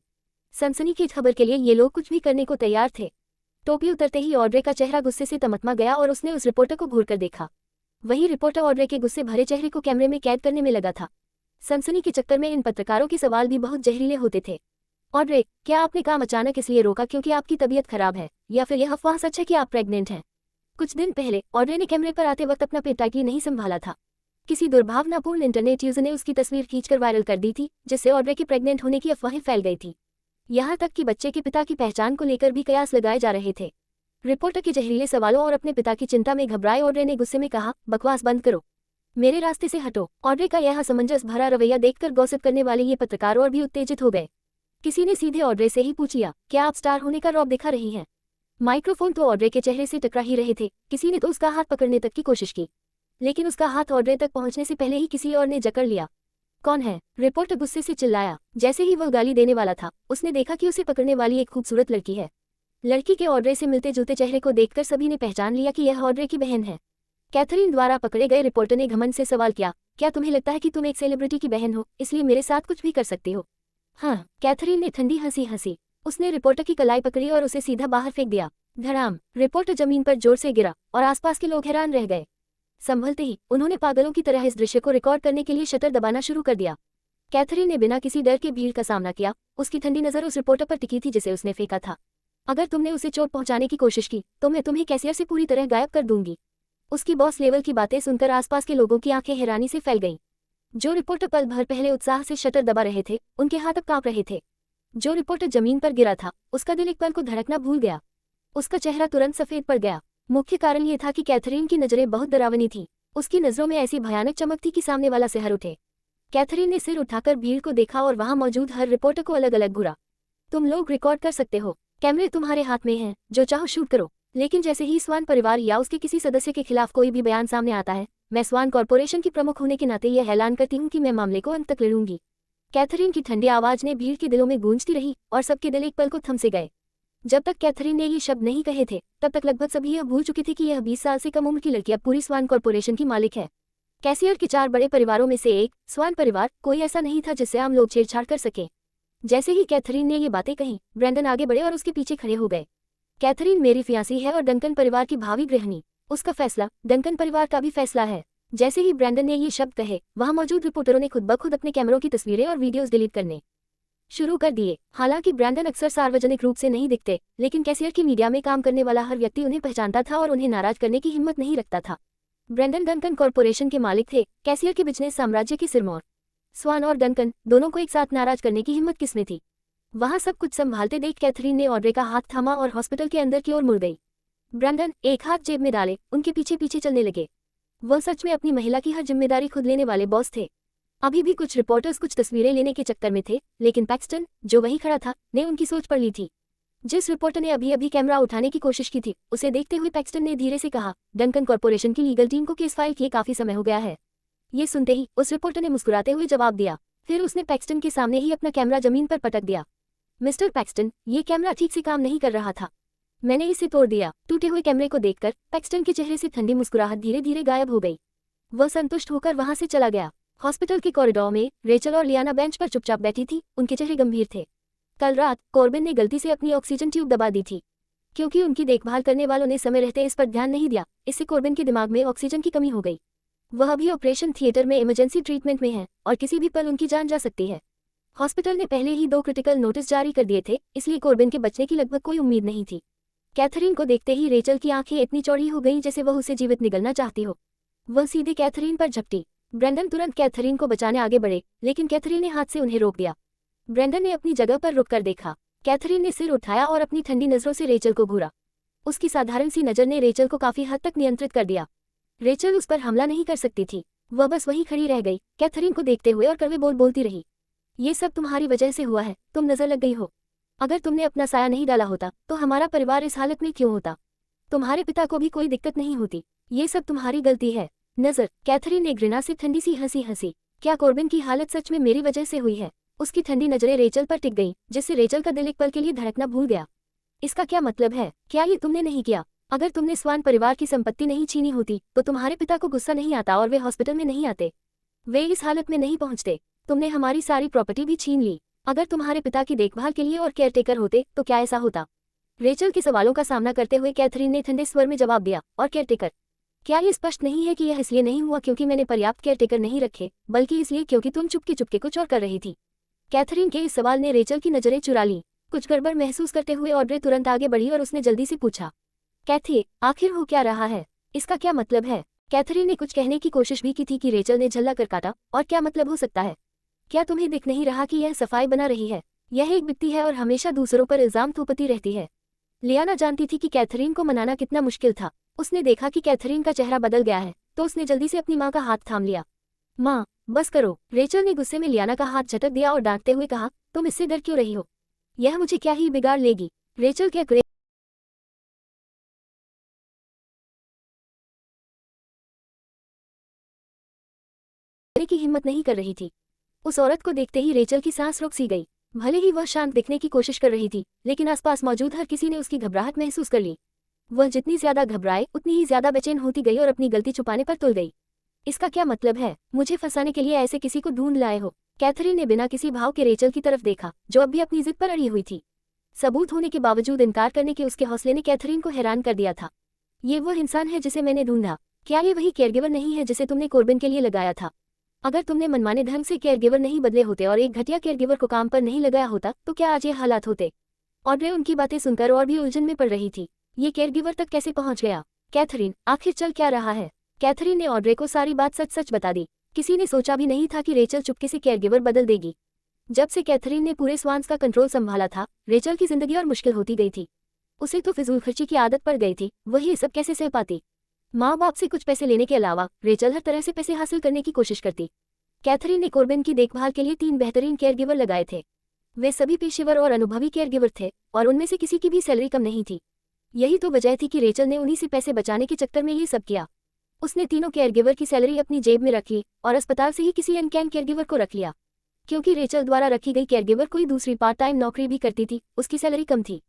सनसनी की खबर के लिए ये लोग कुछ भी करने को तैयार थे। टोपी उतरते ही ऑड्रे का चेहरा गुस्से से तमतमा गया और उसने उस रिपोर्टर को घूरकर देखा। वही रिपोर्टर ऑड्रे के गुस्से भरे चेहरे को कैमरे में कैद करने में लगा था। सनसनी के चक्कर में इन पत्रकारों के सवाल भी बहुत जहरीले होते थे। ऑड्रे, क्या आपने काम अचानक इसलिए रोका क्योंकि आपकी तबीयत खराब है, या फिर यह अफवाह सच है कि आप प्रेग्नेंट हैं? कुछ दिन पहले ऑड्रे ने कैमरे पर आते वक्त अपना पेट टाइटली नहीं संभाला था। किसी दुर्भावनापूर्ण इंटरनेट यूजर ने उसकी तस्वीर खींचकर वायरल कर दी थी, जिससे ऑड्रे के प्रेग्नेंट होने की अफवाहें फैल गई थी। यहाँ तक कि बच्चे के पिता की पहचान को लेकर भी कयास लगाए जा रहे थे। रिपोर्टर के जहरीले सवालों और अपने पिता की चिंता में घबराए ऑड्रे ने गुस्से में कहा, बकवास बंद करो, मेरे रास्ते से हटो। ऑड्रे का यह असमंजस भरा रवैया देखकर गॉसिप करने वाले ये पत्रकार और भी उत्तेजित हो गए। किसी ने सीधे ऑड्रे से ही पूछा, क्या आप स्टार होने का रौब दिखा रही हैं? माइक्रोफोन तो ऑड्रे के चेहरे से टकरा ही रहे थे। किसी ने तो उसका हाथ पकड़ने तक की कोशिश की, लेकिन उसका हाथ ऑड्रे तक पहुंचने से पहले ही किसी और ने जकड़ लिया। कौन है? रिपोर्टर गुस्से से चिल्लाया। जैसे ही वह गाली देने वाला था, उसने देखा कि उसे पकड़ने वाली एक खूबसूरत लड़की है। लड़की के ऑड्रे से मिलते जुलते चेहरे को देखकर सभी ने पहचान लिया कि यह ऑड्रे की बहन है। कैथरीन द्वारा पकड़े गए रिपोर्टर ने घमंड से सवाल किया, क्या तुम्हें लगता है कि तुम एक सेलिब्रिटी की बहन हो, इसलिए मेरे साथ कुछ भी कर सकती हो? हाँ, कैथरीन ने ठंडी हंसी हंसी। उसने रिपोर्टर की कलाई पकड़ी और उसे सीधा बाहर फेंक दिया। धड़ाम! रिपोर्टर जमीन पर जोर से गिरा और आसपास के लोग हैरान रह गए। संभलते ही उन्होंने पागलों की तरह इस दृश्य को रिकॉर्ड करने के लिए शटर दबाना शुरू कर दिया। कैथरीन ने बिना किसी डर के भीड़ का सामना किया। उसकी ठंडी नजर उस रिपोर्टर पर टिकी थी जिसे उसने फेंका था। अगर तुमने उसे चोट पहुंचाने की कोशिश की तो मैं तुम्हें कैशियर से पूरी तरह गायब कर दूंगी। उसकी बॉस लेवल की बातें सुनकर आसपास के लोगों की आंखें हैरानी से फैल गईं। जो रिपोर्टर पल भर पहले उत्साह से शटर दबा रहे थे, उनके हाथ अब कांप रहे थे। जो रिपोर्टर जमीन पर गिरा था, उसका दिल एक पल को धड़कना भूल गया। उसका चेहरा तुरंत सफेद पड़ गया। मुख्य कारण ये था कि कैथरीन की नजरें बहुत डरावनी थीं। उसकी नजरों में ऐसी भयानक चमक थी कि सामने वाला सिहर उठे। कैथरीन ने सिर उठाकर भीड़ को देखा और वहां मौजूद हर रिपोर्टर को अलग अलग घूरा। तुम लोग रिकॉर्ड कर सकते हो, कैमरे तुम्हारे हाथ में हैं, जो चाहो शूट करो। लेकिन जैसे ही स्वान परिवार या उसके किसी सदस्य के खिलाफ कोई भी बयान सामने आता है, मैं स्वान कॉर्पोरेशन की प्रमुख होने के नाते यह ऐलान करती हूँ कि मैं मामले को अंत तक लड़ूंगी। कैथरीन की ठंडी आवाज ने भीड़ के दिलों में गूंजती रही और सबके दिल एक पल को थम से गए। जब तक कैथरीन ने ये शब्द नहीं कहे थे, तब तक लगभग सभी यह भूल चुके थे कि यह 20 साल से कम उम्र की लड़की अब पूरी स्वान कॉर्पोरेशन की मालिक है। कैशियर के 4 बड़े परिवारों में से एक, स्वान परिवार, कोई ऐसा नहीं था जिससे आम लोग छेड़छाड़ कर सके। जैसे ही कैथरीन ने ये बातें कहीं, ब्रैंडन आगे बढ़े और उसके पीछे खड़े हो गए। कैथरीन मेरी फियांसी है और डंकन परिवार की भावी गृहिणी। उसका फैसला डंकन परिवार का भी फैसला है। जैसे ही ब्रैंडन ने ये शब्द कहे, वहां मौजूद रिपोर्टरों ने खुद ब खुद अपने कैमरों की तस्वीरें और वीडियोस डिलीट करने शुरू कर दिए। हालांकि ब्रैंडन अक्सर सार्वजनिक रूप से नहीं दिखते, लेकिन कैशियर की मीडिया में काम करने वाला हर व्यक्ति उन्हें पहचानता था और उन्हें नाराज करने की हिम्मत नहीं रखता था। ब्रैंडन डंकन कॉर्पोरेशन के मालिक थे, कैशियर के बिजनेस साम्राज्य की सिरमौर। स्वान और डंकन दोनों को एक साथ नाराज करने की हिम्मत किसमें थी? वहां सब कुछ संभालते देख कैथरीन ने ऑड्रे का हाथ थामा और हॉस्पिटल के अंदर की ओर मुड़ गई। ब्रैंडन एक हाथ जेब में डाले उनके पीछे पीछे चलने लगे। वह सच में अपनी महिला की हर जिम्मेदारी खुद लेने वाले बॉस थे। अभी भी कुछ रिपोर्टर्स कुछ तस्वीरें लेने के चक्कर में थे, लेकिन पैक्सटन, जो वहीं खड़ा था, ने उनकी सोच पढ़ ली थी। जिस रिपोर्टर ने अभी अभी कैमरा उठाने की कोशिश की थी, उसे देखते हुए पैक्सटन ने धीरे से कहा, डंकन कॉर्पोरेशन की लीगल टीम को केस फाइल किए काफी समय हो गया है। ये सुनते ही उस रिपोर्टर ने मुस्कुराते हुए जवाब दिया। फिर उसने पैक्सटन के सामने ही अपना कैमरा जमीन पर पटक दिया। मिस्टर पैक्सटन, ये कैमरा ठीक से काम नहीं कर रहा था, मैंने इसे तोड़ दिया। टूटे हुए कैमरे को देखकर पैक्सटन के चेहरे से ठंडी मुस्कुराहट धीरे धीरे गायब हो गई। वह संतुष्ट होकर वहां से चला गया। हॉस्पिटल के कॉरिडोर में रेचल और लियाना बेंच पर चुपचाप बैठी थी, उनके चेहरे गंभीर थे। कल रात कॉर्बिन ने गलती से अपनी ऑक्सीजन ट्यूब दबा दी थी। क्योंकि उनकी देखभाल करने वालों ने समय रहते इस पर ध्यान नहीं दिया, इससे कॉर्बिन के दिमाग में ऑक्सीजन की कमी हो गई। वह अभी ऑपरेशन थिएटर में इमरजेंसी ट्रीटमेंट में है और किसी भी पल उनकी जान जा सकती है। हॉस्पिटल ने पहले ही 2 क्रिटिकल नोटिस जारी कर दिए थे, इसलिए कॉर्बिन के बचने की लगभग कोई उम्मीद नहीं थी। कैथरीन को देखते ही रेचल की आंखें इतनी चौड़ी हो गईं जैसे वह उसे जीवित निगलना चाहती हो। वह सीधे कैथरीन पर झपटी। ब्रैंडन तुरंत कैथरीन को बचाने आगे बढ़े, लेकिन कैथरीन ने हाथ से उन्हें रोक दिया। ब्रेंडन ने अपनी जगह पर रुककर देखा। कैथरीन ने सिर उठाया और अपनी ठंडी नजरों से रेचल को घूरा। उसकी साधारण सी नजर ने रेचल को काफी हद तक नियंत्रित कर दिया। रेचल उस पर हमला नहीं कर सकती थी, वह बस वहीं खड़ी रह गई, कैथरीन को देखते हुए और कड़वे बोल बोलती रही। ये सब तुम्हारी वजह से हुआ है, तुम नजर लग गई हो। अगर तुमने अपना साया नहीं डाला होता तो हमारा परिवार इस हालत में क्यों होता? तुम्हारे पिता को भी कोई दिक्कत नहीं होती। ये सब तुम्हारी गलती है। नजर, कैथरीन ने घृणा से ठंडी सी हंसी हंसी। क्या कॉर्बिन की हालत सच में मेरी वजह से हुई है? उसकी ठंडी नजरें रेचल पर टिक गईं, जिससे रेचल का दिल एक पल के लिए धड़कना भूल गया। इसका क्या मतलब है? क्या ये तुमने नहीं किया? अगर तुमने स्वान परिवार की संपत्ति नहीं छीनी होती तो तुम्हारे पिता को गुस्सा नहीं आता और वे हॉस्पिटल में नहीं आते, वे इस हालत में नहीं पहुंचते। तुमने हमारी सारी प्रॉपर्टी भी छीन ली। अगर तुम्हारे पिता की देखभाल के लिए और केयरटेकर होते तो क्या ऐसा होता? रेचल के सवालों का सामना करते हुए कैथरीन ने ठंडे स्वर में जवाब दिया, और केयरटेकर? क्या ये स्पष्ट नहीं है कि यह इसलिए नहीं हुआ क्योंकि मैंने पर्याप्त केयरटेकर नहीं रखे, बल्कि इसलिए क्योंकि तुम चुपके चुपके कुछ और कर रही थी? कैथरीन के इस सवाल ने रेचल की नजरें चुरा ली। कुछ गड़बड़ महसूस करते हुए ऑड्रे तुरंत आगे बढ़ी और उसने जल्दी से पूछा, कैथी, आखिर हो क्या रहा है? इसका क्या मतलब है? कैथरीन ने कुछ कहने की कोशिश भी की थी कि रेचल ने झल्ला कर काटा, और क्या मतलब हो सकता है? क्या तुम्हें दिख नहीं रहा कि यह सफाई बना रही है? यह एक बित्ती है और हमेशा दूसरों पर इल्जाम थोपती रहती है। लियाना जानती थी कि कैथरीन को मनाना कितना मुश्किल था। उसने देखा कि कैथरीन का चेहरा बदल गया है तो उसने जल्दी से अपनी माँ का हाथ थाम लिया। माँ, बस करो। रेचल ने गुस्से में लियाना का हाथ झटक दिया और डांटते हुए कहा, तुम इससे डर क्यों रही हो? यह मुझे क्या ही बिगाड़ लेगी? रेचल के की हिम्मत नहीं कर रही थी। उस औरत को देखते ही रेचल की सांस रुक सी गई। भले ही वह शांत दिखने की कोशिश कर रही थी, लेकिन आसपास मौजूद हर किसी ने उसकी घबराहट महसूस कर ली। वह जितनी ज्यादा घबराए उतनी ही ज्यादा बेचैन होती गई और अपनी गलती छुपाने पर तुल गई। इसका क्या मतलब है? मुझे फंसाने के लिए ऐसे किसी को ढूंढ लाए हो? कैथरीन ने बिना किसी भाव के रेचल की तरफ देखा, जो अब भी अपनी जिद पर अड़ी हुई थी। सबूत होने के बावजूद इनकार करने के उसके हौसले ने कैथरीन को हैरान कर दिया था। ये वह इंसान है जिसे मैंने ढूंढा। क्या ये वही केयरगिवर नहीं है जिसे तुमने कॉर्बिन के लिए लगाया था? अगर तुमने मनमाने ढंग से केयरगिवर नहीं बदले होते और एक घटिया केयरगिवर को काम पर नहीं लगाया होता तो क्या आज ये हालात होते? ऑड्रे उनकी बातें सुनकर और भी उलझन में पड़ रही थी। ये केयरगिवर तक कैसे पहुंच गया? कैथरीन, आखिर चल क्या रहा है? कैथरीन ने ऑड्रे को सारी बात सच सच बता दी। किसी ने सोचा भी नहीं था कि रेचल चुपके से केयरगिवर बदल देगी। जब से कैथरीन ने पूरे स्वान्स का कंट्रोल संभाला था, रेचल की जिंदगी और मुश्किल होती गई थी। उसे तो फिजूल खर्ची की आदत पड़ गई थी, वही सब कैसे सह पाती? माँ बाप से कुछ पैसे लेने के अलावा रेचल हर तरह से पैसे हासिल करने की कोशिश करती। कैथरीन ने कॉर्बिन की देखभाल के लिए 3 बेहतरीन केयरगिवर लगाए थे। वे सभी पेशेवर और अनुभवी केयरगिवर थे और उनमें से किसी की भी सैलरी कम नहीं थी। यही तो वजह थी कि रेचल ने उन्हीं से पैसे बचाने के चक्कर में ये सब किया। उसने तीनों केयरगिवर की सैलरी अपनी जेब में रख ली और अस्पताल से ही किसी अनकैन केयरगिवर को रख लिया। क्योंकि रेचल द्वारा रखी गई केयरगिवर कोई दूसरी पार्ट टाइम नौकरी भी करती थी, उसकी सैलरी कम थी।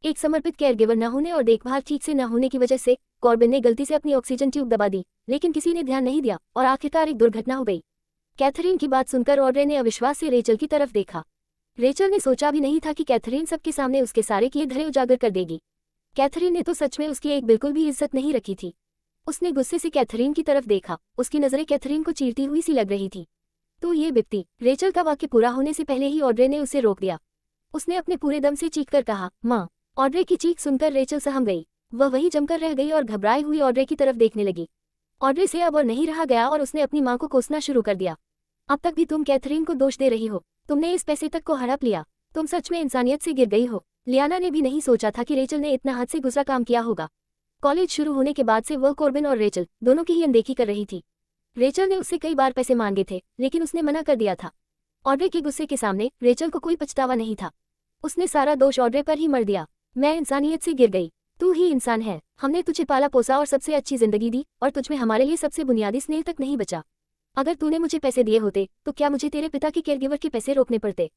एक समर्पित केयरगिवर न होने और देखभाल ठीक से न होने की वजह से कॉर्बिन ने गलती से अपनी ऑक्सीजन ट्यूब दबा दी, लेकिन किसी ने ध्यान नहीं दिया और आखिरकार एक दुर्घटना हो गई। कैथरीन की बात सुनकर ऑड्रे ने अविश्वास से रेचल की तरफ देखा। रेचल ने सोचा भी नहीं था कि कैथरीन सबके सामने उसके सारे किए धरे उजागर कर देगी। कैथरीन ने तो सच में उसकी एक बिल्कुल भी इज्जत नहीं रखी थी। उसने गुस्से से कैथरीन की तरफ देखा, उसकी नजरें कैथरीन को चीरती हुई सी लग रही थी। तो ये बिप्ती। रेचल का वाक्य पूरा होने से पहले ही ऑड्रे ने उसे रोक दिया। उसने अपने पूरे दम से चीख कर कहा, माँ। ऑड्रे की चीख सुनकर रेचल सहम गई। वह वहीं जमकर रह गई और घबराई हुई ऑड्रे की तरफ देखने लगी। ऑड्रे से अब और नहीं रहा गया और उसने अपनी माँ को कोसना शुरू कर दिया। अब तक भी तुम कैथरीन को दोष दे रही हो। तुमने इस पैसे तक को हड़प लिया। तुम सच में इंसानियत से गिर गई हो। लियाना ने भी नहीं सोचा था कि रेचल ने इतना हद से गुजरा काम किया होगा। कॉलेज शुरू होने के बाद से वह कॉर्बिन और रेचल दोनों की ही अनदेखी कर रही थी। रेचल ने उससे कई बार पैसे मांगे थे, लेकिन उसने मना कर दिया था। ऑड्रे के गुस्से के सामने रेचल को कोई पछतावा नहीं था। उसने सारा दोष ऑड्रे पर ही मर दिया। मैं इंसानियत से गिर गई। तू ही इंसान है। हमने तुझे पाला पोसा और सबसे अच्छी जिंदगी दी और तुझमें हमारे लिए सबसे बुनियादी स्नेह तक नहीं बचा। अगर तूने मुझे पैसे दिए होते तो क्या मुझे तेरे पिता के केयरगिवर के पैसे रोकने पड़ते?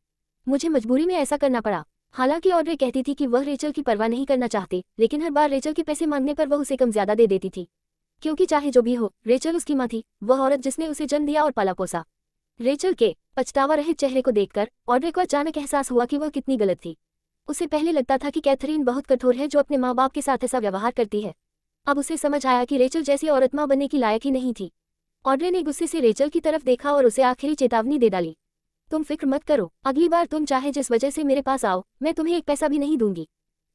मुझे मजबूरी में ऐसा करना पड़ा। हालांकि ऑड्रे कहती थी कि वह रेचल की परवाह नहीं करना चाहती, लेकिन हर बार रेचल के पैसे मांगने पर वह उसे कम ज्यादा दे देती थी। क्योंकि चाहे जो भी हो, रेचल उसकी माँ थी, वह औरत जिसने उसे जन्म दिया और पाला पोसा। रेचल के पछतावा रहित चेहरे को देखकर ऑड्रे को अचानक एहसास हुआ कि वह कितनी गलत थी। उसे पहले लगता था कि कैथरीन बहुत कठोर है जो अपने माँ बाप के साथ ऐसा व्यवहार करती है। अब उसे समझ आया कि रेचल जैसी औरत माँ बनने की लायक ही नहीं थी। ऑड्रे ने गुस्से से रेचल की तरफ देखा और उसे आखिरी चेतावनी दे डाली। तुम फिक्र मत करो, अगली बार तुम चाहे जिस वजह से मेरे पास आओ, मैं तुम्हें एक पैसा भी नहीं दूंगी।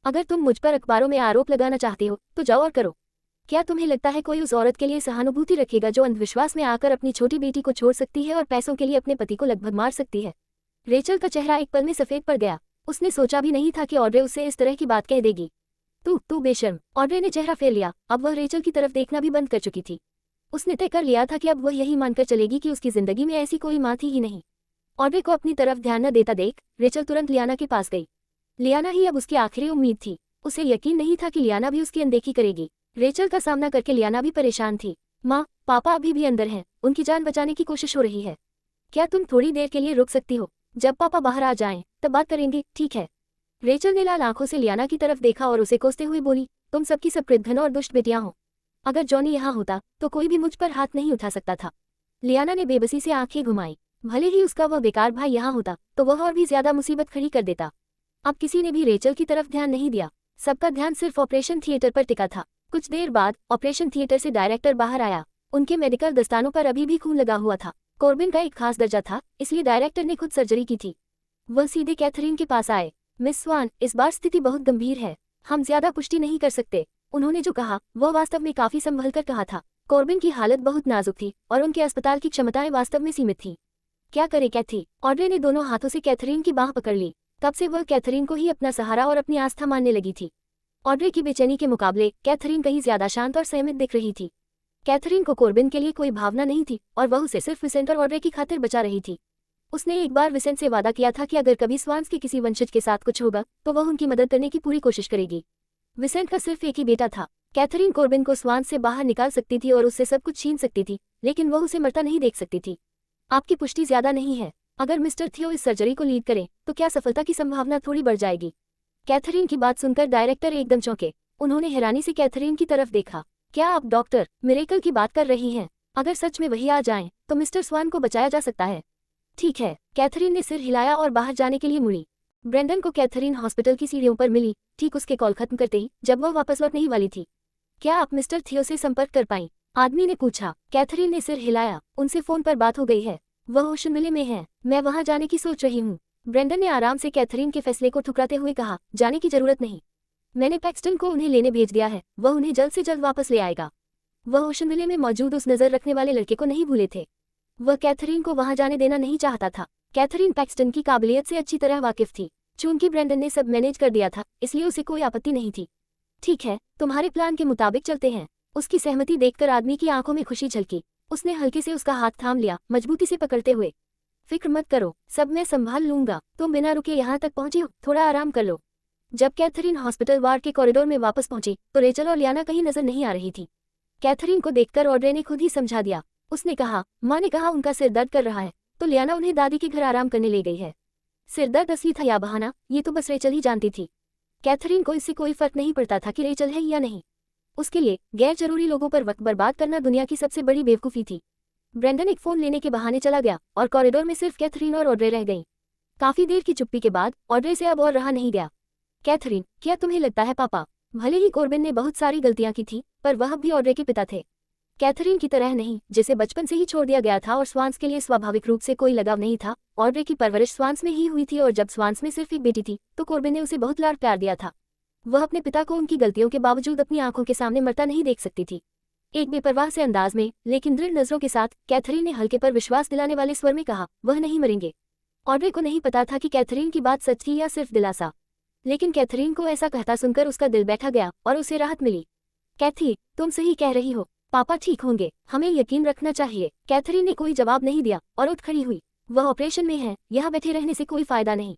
अगर तुम मुझ पर अखबारों में आरोप लगाना चाहते हो तो जाओ और करो। क्या तुम्हें लगता है कोई उस औरत के लिए सहानुभूति रखेगा जो अंधविश्वास में आकर अपनी छोटी बेटी को छोड़ सकती है और पैसों के लिए अपने पति को लगभग मार सकती है? रेचल का चेहरा एक पल में सफेद पड़ गया। उसने सोचा भी नहीं था कि ऑड्रे उससे इस तरह की बात कह देगी। तू बेशर्म। ऑड्रे ने चेहरा फेर लिया। अब वह रेचल की तरफ देखना भी बंद कर चुकी थी। उसने तय कर लिया था कि अब वह यही मानकर चलेगी कि उसकी जिंदगी में ऐसी कोई माँ थी ही नहीं। ऑड्रे को अपनी तरफ ध्यान न देता देख रेचल तुरंत लियाना के पास गई। लियाना ही अब उसकी आखिरी उम्मीद थी। उसे यकीन नहीं था कि लियाना भी उसकी अनदेखी करेगी। रेचल का सामना करके लियाना भी परेशान थी। माँ, पापा अभी भी अंदर हैं, उनकी जान बचाने की कोशिश हो रही है। क्या तुम थोड़ी देर के लिए रुक सकती हो? जब पापा बाहर आ जाएं, तब बात करेंगे, ठीक है? रेचल ने लाल आंखों से लियाना की तरफ देखा और उसे कोसते हुए बोली, तुम सबकी सब कृतघ्न और दुष्ट बेटियां हो। अगर जॉनी यहाँ होता तो कोई भी मुझ पर हाथ नहीं उठा सकता था। लियाना ने बेबसी से आंखें घुमाई। भले ही उसका वह बेकार भाई यहाँ होता तो वह और भी ज्यादा मुसीबत खड़ी कर देता। अब किसी ने भी रेचल की तरफ ध्यान नहीं दिया। सबका ध्यान सिर्फ ऑपरेशन थिएटर पर टिका था। कुछ देर बाद ऑपरेशन थिएटर से डायरेक्टर बाहर आया। उनके मेडिकल दस्तानों पर अभी भी खून लगा हुआ था। कॉर्बिन का एक खास दर्जा था, इसलिए डायरेक्टर ने खुद सर्जरी की थी। वह सीधे कैथरीन के पास आए। मिस स्वान, इस बार स्थिति बहुत गंभीर है, हम ज्यादा पुष्टि नहीं कर सकते। उन्होंने जो कहा वह वास्तव में काफी संभल कर कहा था। कॉर्बिन की हालत बहुत नाजुक थी और उनके अस्पताल की क्षमताएं वास्तव में सीमित थी। क्या करे कैथी? ऑड्रे ने दोनों हाथों से कैथरीन की बाह पकड़ ली। तब से वह कैथरीन को ही अपना सहारा और अपनी आस्था मानने लगी थी। ऑड्रे की बेचैनी के मुकाबले कैथरीन कहीं ज्यादा शांत और संयमित दिख रही थी। कैथरीन को कॉर्बिन के लिए कोई भावना नहीं थी और वह उसे सिर्फ विसेंट और ऑड्रे की खातिर बचा रही थी। उसने एक बार विसेंट से वादा किया था कि अगर कभी स्वान्स के किसी वंशज के साथ कुछ होगा तो वह उनकी मदद करने की पूरी कोशिश करेगी। विसेंट का सिर्फ एक ही बेटा था। कैथरीन कॉर्बिन को स्वान्स से बाहर निकाल सकती थी और उससे सब कुछ छीन सकती थी, लेकिन वह उसे मरता नहीं देख सकती थी। आपकी पुष्टि ज्यादा नहीं है। अगर मिस्टर थियो इस सर्जरी को लीड करें तो क्या सफलता की संभावना थोड़ी बढ़ जाएगी? कैथरीन की बात सुनकर डायरेक्टर एकदम चौंके। उन्होंने हैरानी से कैथरीन की तरफ देखा। क्या आप डॉक्टर मिरेकल की बात कर रही हैं? अगर सच में वही आ जाएं, तो मिस्टर स्वान को बचाया जा सकता है। ठीक है। कैथरीन ने सिर हिलाया और बाहर जाने के लिए मुड़ी। ब्रेंडन को कैथरीन हॉस्पिटल की सीढ़ियों पर मिली, ठीक उसके कॉल खत्म करते ही जब वह वापस लौटने ही वाली थी। क्या आप मिस्टर थियो से संपर्क कर पाई? आदमी ने पूछा। कैथरीन ने सिर हिलाया। उनसे फोन पर बात हो गई है, वह ओशनविले में है। मैं वहां जाने की सोच रही हूँ। ब्रेंडन ने आराम से कैथरीन के फैसले को ठुकराते हुए कहा, जाने की जरूरत नहीं। मैंने पैक्सटन को उन्हें लेने भेज दिया है, वह उन्हें जल्द से जल्द वापस ले आएगा। वह ओशनविले में मौजूद उस नजर रखने वाले लड़के को नहीं भूले थे। वह कैथरीन को वहां जाने देना नहीं चाहता था। कैथरीन पैक्सटन की काबिलियत से अच्छी तरह वाकिफ थी। चूंकि ब्रेंडन ने सब मैनेज कर दिया था, इसलिए उसे कोई आपत्ति नहीं थी। ठीक है, तुम्हारे प्लान के मुताबिक चलते हैं। उसकी सहमति देखकर आदमी की आंखों में खुशी झलकी। उसने हल्के से उसका हाथ थाम लिया, मजबूती से पकड़ते हुए। फिक्र मत करो, सब मैं संभाल लूंगा। तुम बिना रुके यहाँ तक पहुंची हो, थोड़ा आराम कर लो। जब कैथरीन हॉस्पिटल वार्ड के कॉरिडोर में वापस पहुंची तो रेचल और लियाना कहीं नजर नहीं आ रही थी। कैथरीन को देखकर ऑड्रे ने खुद ही समझा दिया। उसने कहा, माँ ने कहा उनका सिर दर्द कर रहा है, तो लियाना उन्हें दादी के घर आराम करने ले गई है। सिर दर्द असली था या बहाना, ये तो बस रेचल ही जानती थी। कैथरीन को इससे कोई फर्क नहीं पड़ता था कि रेचल है या नहीं। उसके लिए गैर जरूरी लोगों पर वक्त बर्बाद करना दुनिया की सबसे बड़ी बेवकूफ़ी थी। ब्रेंडन एक फोन लेने के बहाने चला गया और कॉरिडोर में सिर्फ कैथरीन और ऑड्रे रह गईं। काफी देर की चुप्पी के बाद ऑड्रे से अब और रहा नहीं गया। कैथरीन, क्या तुम्हें लगता है पापा, भले ही कॉर्बिन ने बहुत सारी गलतियां की थी, पर वह भी ऑड्रे के पिता थे। कैथरीन की तरह नहीं, जिसे बचपन से ही छोड़ दिया गया था और स्वान्स के लिए स्वाभाविक रूप से कोई लगाव नहीं था। ऑड्रे की परवरिश स्वान्स में ही हुई थी और जब स्वान्स में सिर्फ एक बेटी थी तो कॉर्बिन ने उसे बहुत लाड प्यार दिया था। वह अपने पिता को उनकी गलतियों के बावजूद अपनी आंखों के सामने मरता नहीं देख सकती थी। एक बेपरवाह से अंदाज में लेकिन दृढ़ नजरों के साथ कैथरीन ने हल्के पर विश्वास दिलाने वाले स्वर में कहा, वह नहीं मरेंगे। ऑड्रे को नहीं पता था कि कैथरीन की बात सच थी या सिर्फ दिलासा, लेकिन कैथरीन को ऐसा कहता सुनकर उसका दिल बैठा गया और उसे राहत मिली। कैथी, तुम सही कह रही हो, पापा ठीक होंगे, हमें यकीन रखना चाहिए। कैथरीन ने कोई जवाब नहीं दिया और उठ खड़ी हुई। वह ऑपरेशन में है, यहाँ बैठे रहने से कोई फायदा नहीं।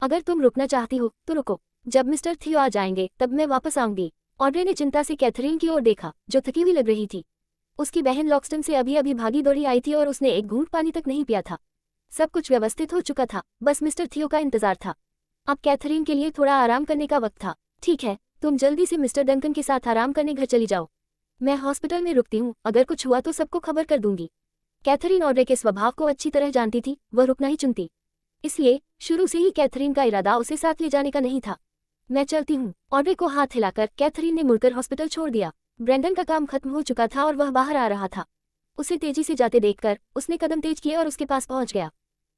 अगर तुम रुकना चाहती हो तो रुको, जब मिस्टर थियो आ जाएंगे तब मैं वापस आऊंगी। ऑड्रे ने चिंता से कैथरीन की ओर देखा, जो थकी हुई लग रही थी। उसकी बहन लॉक्सटन से अभी अभी भागी दौड़ी आई थी और उसने एक घूंट पानी तक नहीं पिया था। सब कुछ व्यवस्थित हो चुका था, बस मिस्टर थियो का इंतजार था। अब कैथरीन के लिए थोड़ा आराम करने का वक्त था। ठीक है, तुम जल्दी से मिस्टर डंकन के साथ आराम करने घर चली जाओ। मैं हॉस्पिटल में रुकती हूँ, अगर कुछ हुआ तो सबको खबर कर दूंगी। कैथरीन ऑड्रे के स्वभाव को अच्छी तरह जानती थी, वह रुकना ही चुनती। इसलिए शुरू से ही कैथरीन का इरादा उसे साथ ले जाने का नहीं था। मैं चलती हूँ। ऑड्रे को हाथ हिलाकर कैथरीन ने मुड़कर हॉस्पिटल छोड़ दिया। ब्रेंडन का काम खत्म हो चुका था और वह बाहर आ रहा था। उसे तेजी से जाते देखकर उसने कदम तेज किए और उसके पास पहुंच गया।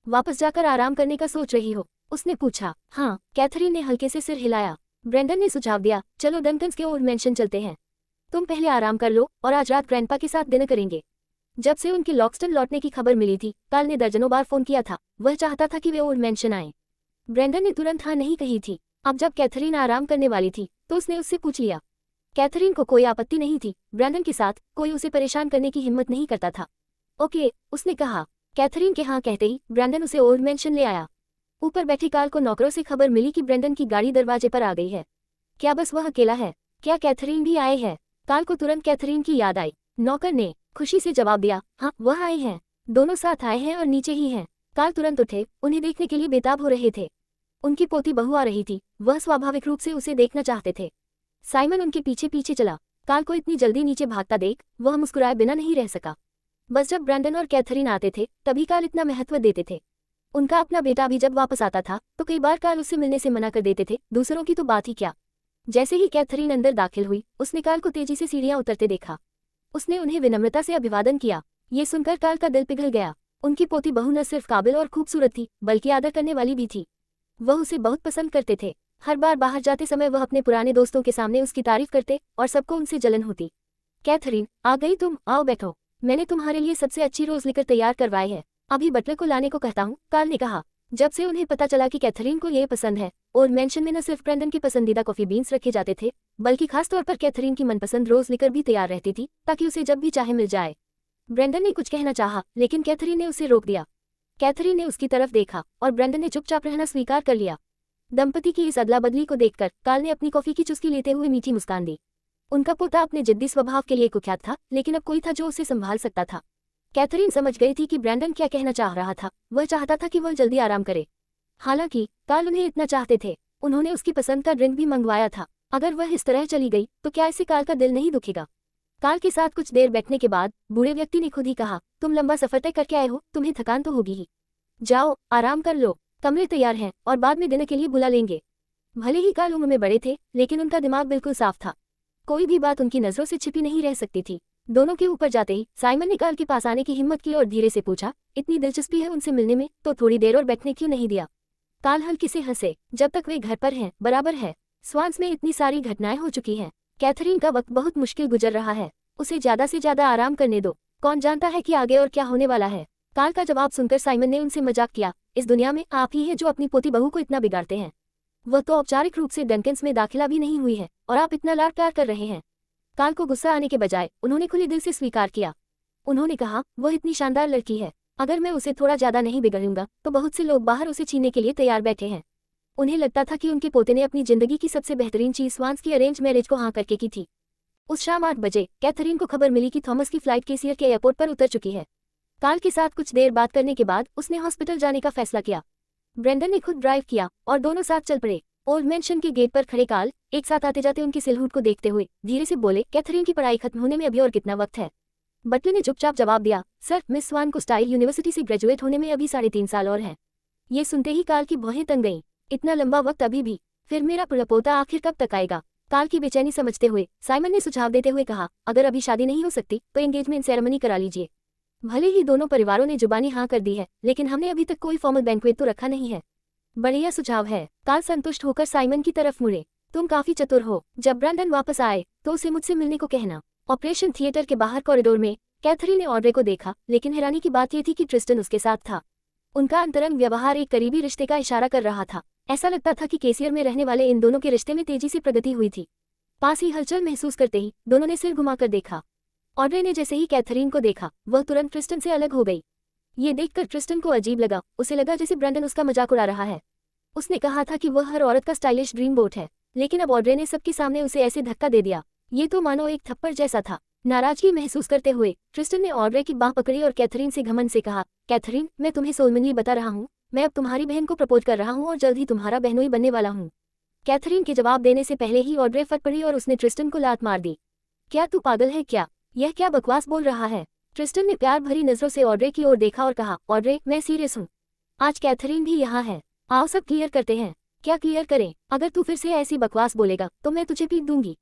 वापस जाकर आराम करने का सोच रही हो? उसने पूछा। हाँ, कैथरीन ने हल्के से सिर हिलाया। ब्रेंडन ने सुझाव दिया, चलो डंकन्स के ओल्ड मैंशन चलते हैं। तुम पहले आराम कर लो और आज रात ग्रैंडपा के साथ डिनर करेंगे। जब से उनके लॉक्स्टन लौटने की खबर मिली थी, कार्ल ने दर्जनों बार फोन किया था। वह चाहता था कि वे ओल्ड मैंशन आए। ब्रेंडन ने तुरंत हाँ नहीं कही थी। अब जब कैथरीन आराम करने वाली थी तो उसने उससे पूछ लिया। कैथरीन को कोई आपत्ति नहीं थी। ब्रेंडन के साथ कोई उसे परेशान करने की हिम्मत नहीं करता था। ओके, उसने कहा। कैथरीन के हाँ कहते ही ब्रेंडन उसे ओल्ड मैंशन ले आया। ऊपर बैठी कार्ल को नौकरों से खबर मिली कि ब्रेंडन की गाड़ी दरवाजे पर आ गई है। क्या बस वह अकेला है? क्या कैथरीन भी आए है? कार्ल को तुरंत कैथरीन की याद आई। नौकर ने खुशी से जवाब दिया, हाँ वह आए हैं, दोनों साथ आए हैं और नीचे ही हैं। कार्ल तुरंत उठे, उन्हें देखने के लिए बेताब हो रहे थे। उनकी पोती बहू आ रही थी। वह स्वाभाविक रूप से उसे देखना चाहते थे। साइमन उनके पीछे पीछे चला। कार्ल को इतनी जल्दी नीचे भागता देख वह मुस्कुराए बिना नहीं रह सका। बस जब ब्रेंडन और कैथरीन आते थे तभी कार्ल इतना महत्व देते थे। उनका अपना बेटा भी जब वापस आता था तो कई बार कार्ल उससे मिलने से मना कर देते थे, दूसरों की तो बात ही क्या। जैसे ही कैथरीन अंदर दाखिल हुई उसने कार्ल को तेजी से सीढ़ियां उतरते देखा। उसने उन्हें विनम्रता से अभिवादन किया। ये सुनकर कार्ल का दिल पिघल गया। उनकी पोती बहू न सिर्फ काबिल और खूबसूरत थी बल्कि आदर करने वाली भी थी। वह उसे बहुत पसंद करते थे। हर बार बाहर जाते समय वह अपने पुराने दोस्तों के सामने उसकी तारीफ करते और सबको उनसे जलन होती। कैथरीन, आ गई तुम, आओ बैठो। मैंने तुम्हारे लिए सबसे अच्छी रोज लेकर तैयार करवाई है। अभी बटलर को लाने को कहता हूँ, कार्ल ने कहा। जब से उन्हें पता चला कि कैथरीन को ये पसंद है, ओल्ड मैंशन में न सिर्फ ब्रेंडन के पसंदीदा कॉफी बीन्स रखे जाते थे बल्कि खासतौर पर कैथरीन की मनपसंद रोज लेकर भी तैयार रहती थी ताकि उसे जब भी चाहे मिल जाए। ब्रेंडन ने कुछ कहना चाहा लेकिन कैथरीन ने उसे रोक दिया। कैथरीन ने उसकी तरफ देखा और ब्रेंडन ने चुपचाप रहना स्वीकार कर लिया। दंपति की इस अदला बदली को देखकर कार्ल ने अपनी कॉफी की चुस्की लेते हुए मीठी मुस्कान दी। उनका पोता अपने जिद्दी स्वभाव के लिए कुख्यात था, लेकिन अब कोई था जो उसे संभाल सकता था। कैथरीन समझ गई थी कि ब्रेंडन क्या कहना चाह रहा था। वह चाहता था कि वह जल्दी आराम करे। हालांकि कार्ल उन्हें इतना चाहते थे, उन्होंने उसकी पसंद का ड्रिंक भी मंगवाया था। अगर वह इस तरह चली गई तो क्या इससे कार्ल का दिल नहीं दुखेगा? कार्ल के साथ कुछ देर बैठने के बाद बूढ़े व्यक्ति ने खुद ही कहा, तुम लंबा सफर तय करके आए हो, तुम्हें थकान तो होगी ही। जाओ आराम कर लो, कमरे तैयार हैं और बाद में डिनर के लिए बुला लेंगे। भले ही कार्ल उम्र में बड़े थे लेकिन उनका दिमाग बिल्कुल साफ था। कोई भी बात उनकी नजरों से छिपी नहीं रह सकती थी। दोनों के ऊपर जाते ही साइमन ने कार्ल के पास आने की हिम्मत की और धीरे से पूछा, इतनी दिलचस्पी है उनसे मिलने में तो थोड़ी देर और बैठने क्यों नहीं दिया? कार्ल हल्के से हंसे, जब तक वे घर पर हैं बराबर है। स्वान्स में इतनी सारी घटनाएं हो चुकी हैं। कैथरीन का वक्त बहुत मुश्किल गुजर रहा है, उसे ज्यादा से ज्यादा आराम करने दो। कौन जानता है कि आगे और क्या होने वाला है। कार्ल का जवाब सुनकर साइमन ने उनसे मजाक किया, इस दुनिया में आप ही हैं जो अपनी पोती बहू को इतना बिगाड़ते हैं। वह तो औपचारिक रूप से डंकिंस में दाखिला भी नहीं हुई है और आप इतना लाड प्यार कर रहे हैं। कार्ल को गुस्सा आने के बजाय उन्होंने खुले दिल से स्वीकार किया। उन्होंने कहा, वह इतनी शानदार लड़की है, अगर मैं उसे थोड़ा ज्यादा नहीं बिगड़ूंगा तो बहुत से लोग बाहर उसे छीनने के लिए तैयार बैठे हैं। उन्हें लगता था कि उनके पोते ने अपनी जिंदगी की सबसे बेहतरीन चीज स्वान्स की अरेंज मैरिज को हाँ करके की थी। उस शाम 8 बजे कैथरीन को खबर मिली कि थॉमस की फ्लाइट केसियर के एयरपोर्ट पर उतर चुकी है। कार्ल के साथ कुछ देर बात करने के बाद उसने हॉस्पिटल जाने का फैसला किया। ब्रेंडन ने खुद ड्राइव किया और दोनों साथ चल पड़े। ओल्ड मैंशन के गेट पर खड़े कार्ल एक साथ आते जाते उनकी सिलहूट को देखते हुए धीरे से बोले, कैथरीन की पढ़ाई खत्म होने में अभी और कितना वक्त है? बटलर ने चुपचाप जवाब दिया, सर मिस स्वान को स्टाइल यूनिवर्सिटी से ग्रेजुएट होने में अभी 3.5 साल और हैं। ये सुनते ही कार्ल की भौहें तंग गईं। इतना लंबा वक्त अभी भी? फिर मेरा पुड़पोता आखिर कब तक आएगा? कार्ल की बेचैनी समझते हुए साइमन ने सुझाव देते हुए कहा, अगर अभी शादी नहीं हो सकती तो एंगेजमेंट सेरेमनी करा लीजिए। भले ही दोनों परिवारों ने जुबानी हाँ कर दी है लेकिन हमने अभी तक कोई फॉर्मल बैंक्वेट तो रखा नहीं है। बढ़िया सुझाव है। कार्ल संतुष्ट होकर साइमन की तरफ मुड़े, तुम काफी चतुर हो। जब ब्रेंडन वापस आए तो उसे मुझसे मिलने को कहना। ऑपरेशन थिएटर के बाहर कॉरिडोर में कैथरीन ने ऑड्रे को देखा, लेकिन हैरानी की बात यह थी कि ट्रिस्टन उसके साथ था। उनका अंतरंग व्यवहार एक करीबी रिश्ते का इशारा कर रहा था। ऐसा लगता था कि केसियर में रहने वाले इन दोनों के रिश्ते में तेजी से प्रगति हुई थी। पास ही हलचल महसूस करते ही दोनों ने सिर घुमाकर देखा। ऑड्रे ने जैसे ही कैथरीन को देखा वह तुरंत ट्रिस्टन से अलग हो गई। ये देखकर ट्रिस्टन को अजीब लगा। उसे लगा जैसे ब्रेंडन उसका मजाक उड़ा रहा है। उसने कहा था कि वह हर औरत का स्टाइलिश ड्रीम बोट है, लेकिन अब ऑड्रे ने सबके सामने उसे ऐसे धक्का दे दिया। ये तो मानो एक थप्पड़ जैसा था। नाराजगी महसूस करते हुए ट्रिस्टन ने ऑड्रे की बाह पकड़ी और कैथरीन से घमंड से कहा, कैथरीन मैं तुम्हें सोलमनली बता रहा हूँ, मैं अब तुम्हारी बहन को प्रपोज कर रहा हूँ और जल्द ही तुम्हारा बहनोई बनने वाला हूँ। कैथरीन के जवाब देने से पहले ही ऑड्रे फट पड़ी और उसने ट्रिस्टन को लात मार दी। क्या तू पागल है क्या? यह क्या बकवास बोल रहा है? ट्रिस्टन ने प्यार भरी नजरों से ऑड्रे की ओर देखा और कहा, ऑड्रे मैं सीरियस हूँ। आज कैथरीन भी यहाँ है, आओ सब क्लियर करते हैं। क्या क्लियर करें? अगर तू फिर से ऐसी बकवास बोलेगा तो मैं तुझे पीट दूंगी।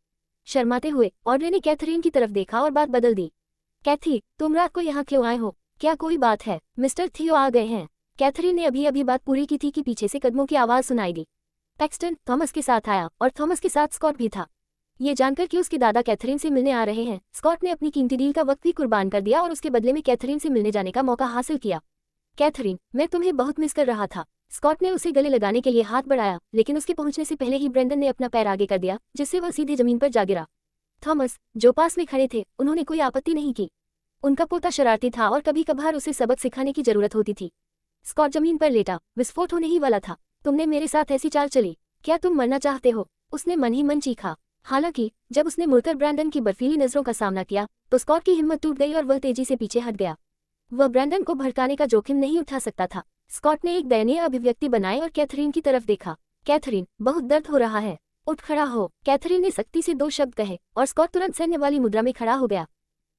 शर्माते हुए ऑड्रे ने कैथरीन की तरफ देखा और बात बदल दी। कैथी, तुम रात को यहाँ क्यों आए हो? क्या कोई बात है? मिस्टर थियो आ गए हैं। कैथरीन ने अभी अभी बात पूरी की थी कि पीछे से कदमों की आवाज सुनाई दी। पैक्सटन थॉमस के साथ आया और थॉमस के साथ स्कॉट भी था। ये जानकर कि उसके दादा कैथरीन से मिलने आ रहे हैं, स्कॉट ने अपनी कीमती डील का वक्त भी कुर्बान कर दिया और उसके बदले में कैथरीन से मिलने जाने का मौका हासिल किया। कैथरीन, मैं तुम्हें बहुत मिस कर रहा था। स्कॉट ने उसे गले लगाने के लिए हाथ बढ़ाया, लेकिन उसके पहुंचने से पहले ही ब्रेंडन ने अपना पैर आगे कर दिया, जिससे वह सीधे जमीन पर जा गिरा। थॉमस, जो पास में खड़े थे, उन्होंने कोई आपत्ति नहीं की। उनका पोता शरारती था और कभी कभार उसे सबक सिखाने की जरूरत होती थी। स्कॉट जमीन पर लेटा, विस्फोट होने ही वाला था। तुमने मेरे साथ ऐसी चाल चली, क्या तुम मरना चाहते हो? उसने मन ही मन चीखा। हालांकि जब उसने मुड़कर ब्रैंडन की बर्फीली नजरों का सामना किया तो स्कॉट की हिम्मत टूट गई और वह तेजी से पीछे हट गया। वह ब्रैंडन को भड़काने का जोखिम नहीं उठा सकता था। स्कॉट ने एक दयनीय अभिव्यक्ति बनाई और कैथरीन की तरफ देखा। कैथरीन, बहुत दर्द हो रहा है, उठ खड़ा हो। कैथरीन ने सख्ती से 2 शब्द कहे और स्कॉट तुरंत सैन्य वाली मुद्रा में खड़ा हो गया।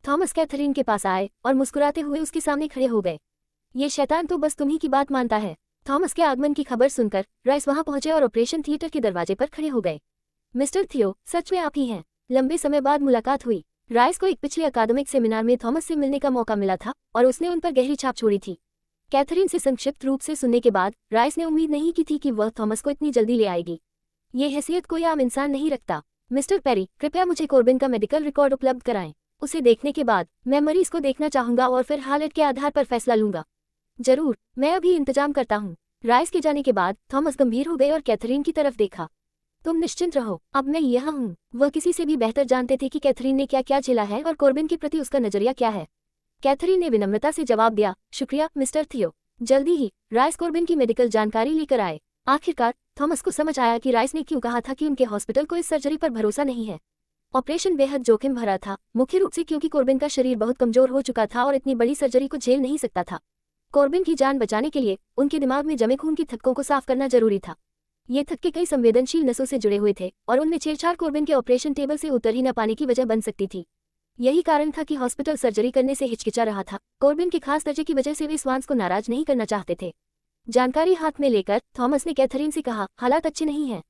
थॉमस कैथरीन के पास आए और मुस्कुराते हुए उसके सामने खड़े हो गए। ये शैतान तो बस तुम्ही की बात मानता है। थॉमस के आगमन की खबर सुनकर राइस वहां पहुंचे और ऑपरेशन थिएटर के दरवाजे पर खड़े हो गए। मिस्टर थियो, सच में आप ही हैं? लंबे समय बाद मुलाकात हुई। राइस को एक पिछले अकादमिक सेमिनार में थॉमस से मिलने का मौका मिला था और उसने उन पर गहरी छाप छोड़ी थी। कैथरीन से संक्षिप्त रूप से सुनने के बाद राइस ने उम्मीद नहीं की थी कि वह थॉमस को इतनी जल्दी ले आएगी। ये हैसियत कोई आम इंसान नहीं रखता। मिस्टर पेरी, कृपया मुझे कॉर्बिन का मेडिकल रिकॉर्ड उपलब्ध कराएं। उसे देखने के बाद मैं मरीज को देखना चाहूंगा और फिर हालत के आधार पर फैसला लूंगा। जरूर, मैं अभी इंतजाम करता हूँ। राइस के जाने के बाद थॉमस गंभीर हो गए और कैथरीन की तरफ देखा। तुम निश्चिंत रहो, अब मैं यहाँ हूँ। वह किसी से भी बेहतर जानते थे कि कैथरीन ने क्या क्या झेला है और कॉर्बिन के प्रति उसका नजरिया क्या है। कैथरीन ने विनम्रता से जवाब दिया, शुक्रिया मिस्टर थियो। जल्दी ही राइस कॉर्बिन की मेडिकल जानकारी लेकर आए। आखिरकार थॉमस को समझ आया कि राइस ने क्यों कहा था कि उनके हॉस्पिटल को इस सर्जरी पर भरोसा नहीं है। ऑपरेशन बेहद जोखिम भरा था, मुख्य रूप से क्योंकि कॉर्बिन का शरीर बहुत कमजोर हो चुका था और इतनी बड़ी सर्जरी को झेल नहीं सकता था। कॉर्बिन की जान बचाने के लिए उनके दिमाग में जमे खून की थक्कों को साफ करना जरूरी था। ये थक्के कई संवेदनशील नसों से जुड़े हुए थे और उनमें छेड़छाड़ कॉर्बिन के ऑपरेशन टेबल से उतर ही न पाने की वजह बन सकती थी। यही कारण था कि हॉस्पिटल सर्जरी करने से हिचकिचा रहा था। कॉर्बिन के खास दर्जे की वजह से वे स्वान्स को नाराज नहीं करना चाहते थे। जानकारी हाथ में लेकर थॉमस ने कैथरीन से कहा, हालात अच्छे नहीं हैं।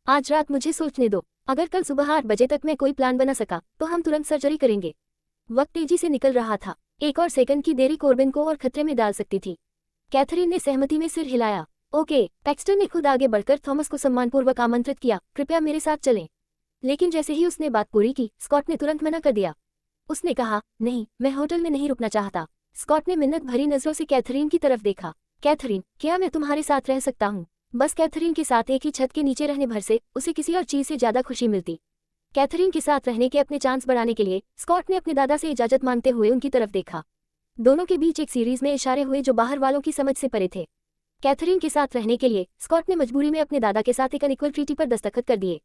आज रात मुझे सोचने दो। अगर कल सुबह 8 बजे तक मैं कोई प्लान बना सका तो हम तुरंत सर्जरी करेंगे। वक्त तेजी से निकल रहा था। एक और सेकंड की देरी कॉर्बिन को और खतरे में डाल सकती थी। कैथरीन ने सहमति में सिर हिलाया। ओके। पैक्सटन ने खुद आगे बढ़कर थॉमस को सम्मानपूर्वक आमंत्रित किया, कृपया मेरे साथ चलें। लेकिन जैसे ही उसने बात पूरी की, स्कॉट ने तुरंत मना कर दिया। उसने कहा, नहीं, मैं होटल में नहीं रुकना चाहता। स्कॉट ने मिन्नत भरी नजरों से कैथरीन की तरफ देखा। कैथरीन, क्या मैं तुम्हारे साथ रह सकता हूँ? बस कैथरीन के साथ एक ही छत के नीचे रहने भर से उसे किसी और चीज से ज्यादा खुशी मिलती। कैथरीन के साथ रहने के अपने चांस बढ़ाने के लिए स्कॉट ने अपने दादा से इजाजत मांगते हुए उनकी तरफ देखा। दोनों के बीच एक सीरीज में इशारे हुए जो बाहर वालों की समझ से परे थे। कैथरीन के साथ रहने के लिए स्कॉट ने मजबूरी में अपने दादा के साथ एक अनइक्वल ट्रीटी पर दस्तखत कर दिए।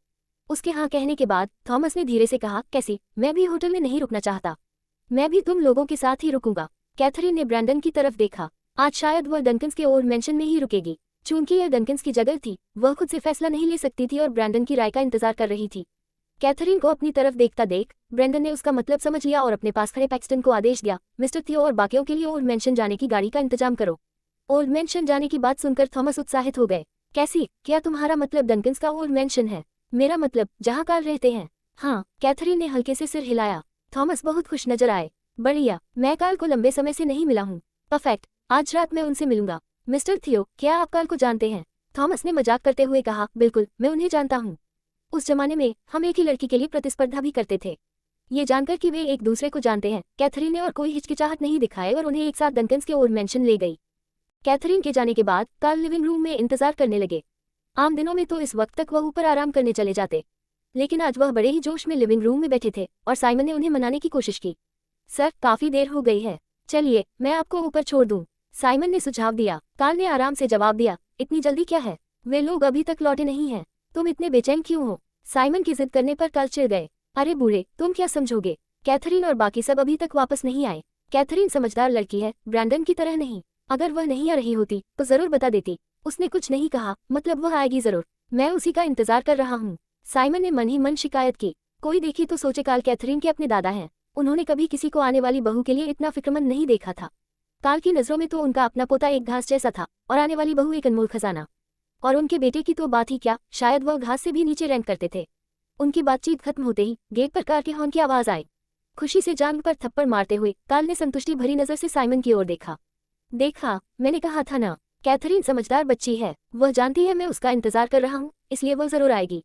उसके हाँ कहने के बाद थॉमस ने धीरे से कहा, कैसी, मैं भी होटल में नहीं रुकना चाहता। मैं भी तुम लोगों के साथ ही रुकूंगा। कैथरीन ने ब्रैंडन की तरफ देखा। आज शायद वह डंकन्स के ओल्ड मैंशन में ही रुकेगी। चूंकि यह डंकन्स की जगह थी, वह खुद से फैसला नहीं ले सकती थी और ब्रैंडन की राय का इंतजार कर रही थी। कैथरीन को अपनी तरफ देखता देख ब्रैंडन ने उसका मतलब समझ लिया और अपने पास खड़े पैक्सटन को आदेश दिया, मिस्टर थियो और बाकियों के लिए ओल्ड मैंशन जाने की गाड़ी का इंतजाम करो। ओल्ड मैंशन जाने की बात सुनकर थॉमस उत्साहित हो गए। कैसी, क्या तुम्हारा मतलब डंकन्स का ओल्ड मैंशन है? मेरा मतलब जहाँ कार्ल रहते हैं। हाँ, कैथरीन ने हल्के से सिर हिलाया। थॉमस बहुत खुश नजर आए। बढ़िया, मैं कार्ल को लंबे समय से नहीं मिला हूँ। परफेक्ट, आज रात मैं उनसे मिलूंगा। मिस्टर थियो, क्या आप कार्ल को जानते हैं? थॉमस ने मजाक करते हुए कहा, बिल्कुल, मैं उन्हें जानता हूँ। उस जमाने में हम एक ही लड़की के लिए प्रतिस्पर्धा भी करते थे। ये जानकर कि वे एक दूसरे को जानते हैं, कैथरीन ने और कोई हिचकिचाहट नहीं दिखाए और उन्हें एक साथ डंकन्स के ओल्ड मैंशन ले गई। कैथरीन के जाने के बाद कार्ल लिविंग रूम में इंतजार करने लगे। आम दिनों में तो इस वक्त तक वह ऊपर आराम करने चले जाते, लेकिन आज वह बड़े ही जोश में लिविंग रूम में बैठे थे और साइमन ने उन्हें मनाने की कोशिश की। सर, काफी देर हो गई है, चलिए मैं आपको ऊपर छोड़ दूं, साइमन ने सुझाव दिया। कार्ल ने आराम से जवाब दिया, इतनी जल्दी क्या है? वे लोग अभी तक लौटे नहीं हैं। तुम इतने बेचैन क्यों हो? साइमन की जिद करने पर कार्ल चिढ़ गए। अरे बूढ़े, तुम क्या समझोगे? कैथरीन और बाकी सब अभी तक वापस नहीं आए। कैथरीन समझदार लड़की है, ब्रैंडन की तरह नहीं। अगर वह नहीं आ रही होती तो जरूर बता देती। उसने कुछ नहीं कहा, मतलब वह आएगी जरूर। मैं उसी का इंतजार कर रहा हूँ। साइमन ने मन ही मन शिकायत की। कोई देखी तो सोचे कार्ल कैथरीन के अपने दादा हैं। उन्होंने कभी किसी को आने वाली बहू के लिए इतना फिक्रमंद नहीं देखा था। कार्ल की नजरों में तो उनका अपना पोता एक घास जैसा था और आने वाली बहू एक अनमोल खजाना। और उनके बेटे की तो बात ही क्या, शायद वह घास से भी नीचे रैंक करते थे। उनकी बातचीत खत्म होते ही गेट पर कार के हॉर्न की आवाज आई। खुशी से जांघ पर थप्पड़ मारते हुए कार्ल ने संतुष्टि भरी नजर से साइमन की ओर देखा। देखा, मैंने कहा था ना, कैथरीन समझदार बच्ची है। वह जानती है मैं उसका इंतजार कर रहा हूँ, इसलिए वह जरूर आएगी।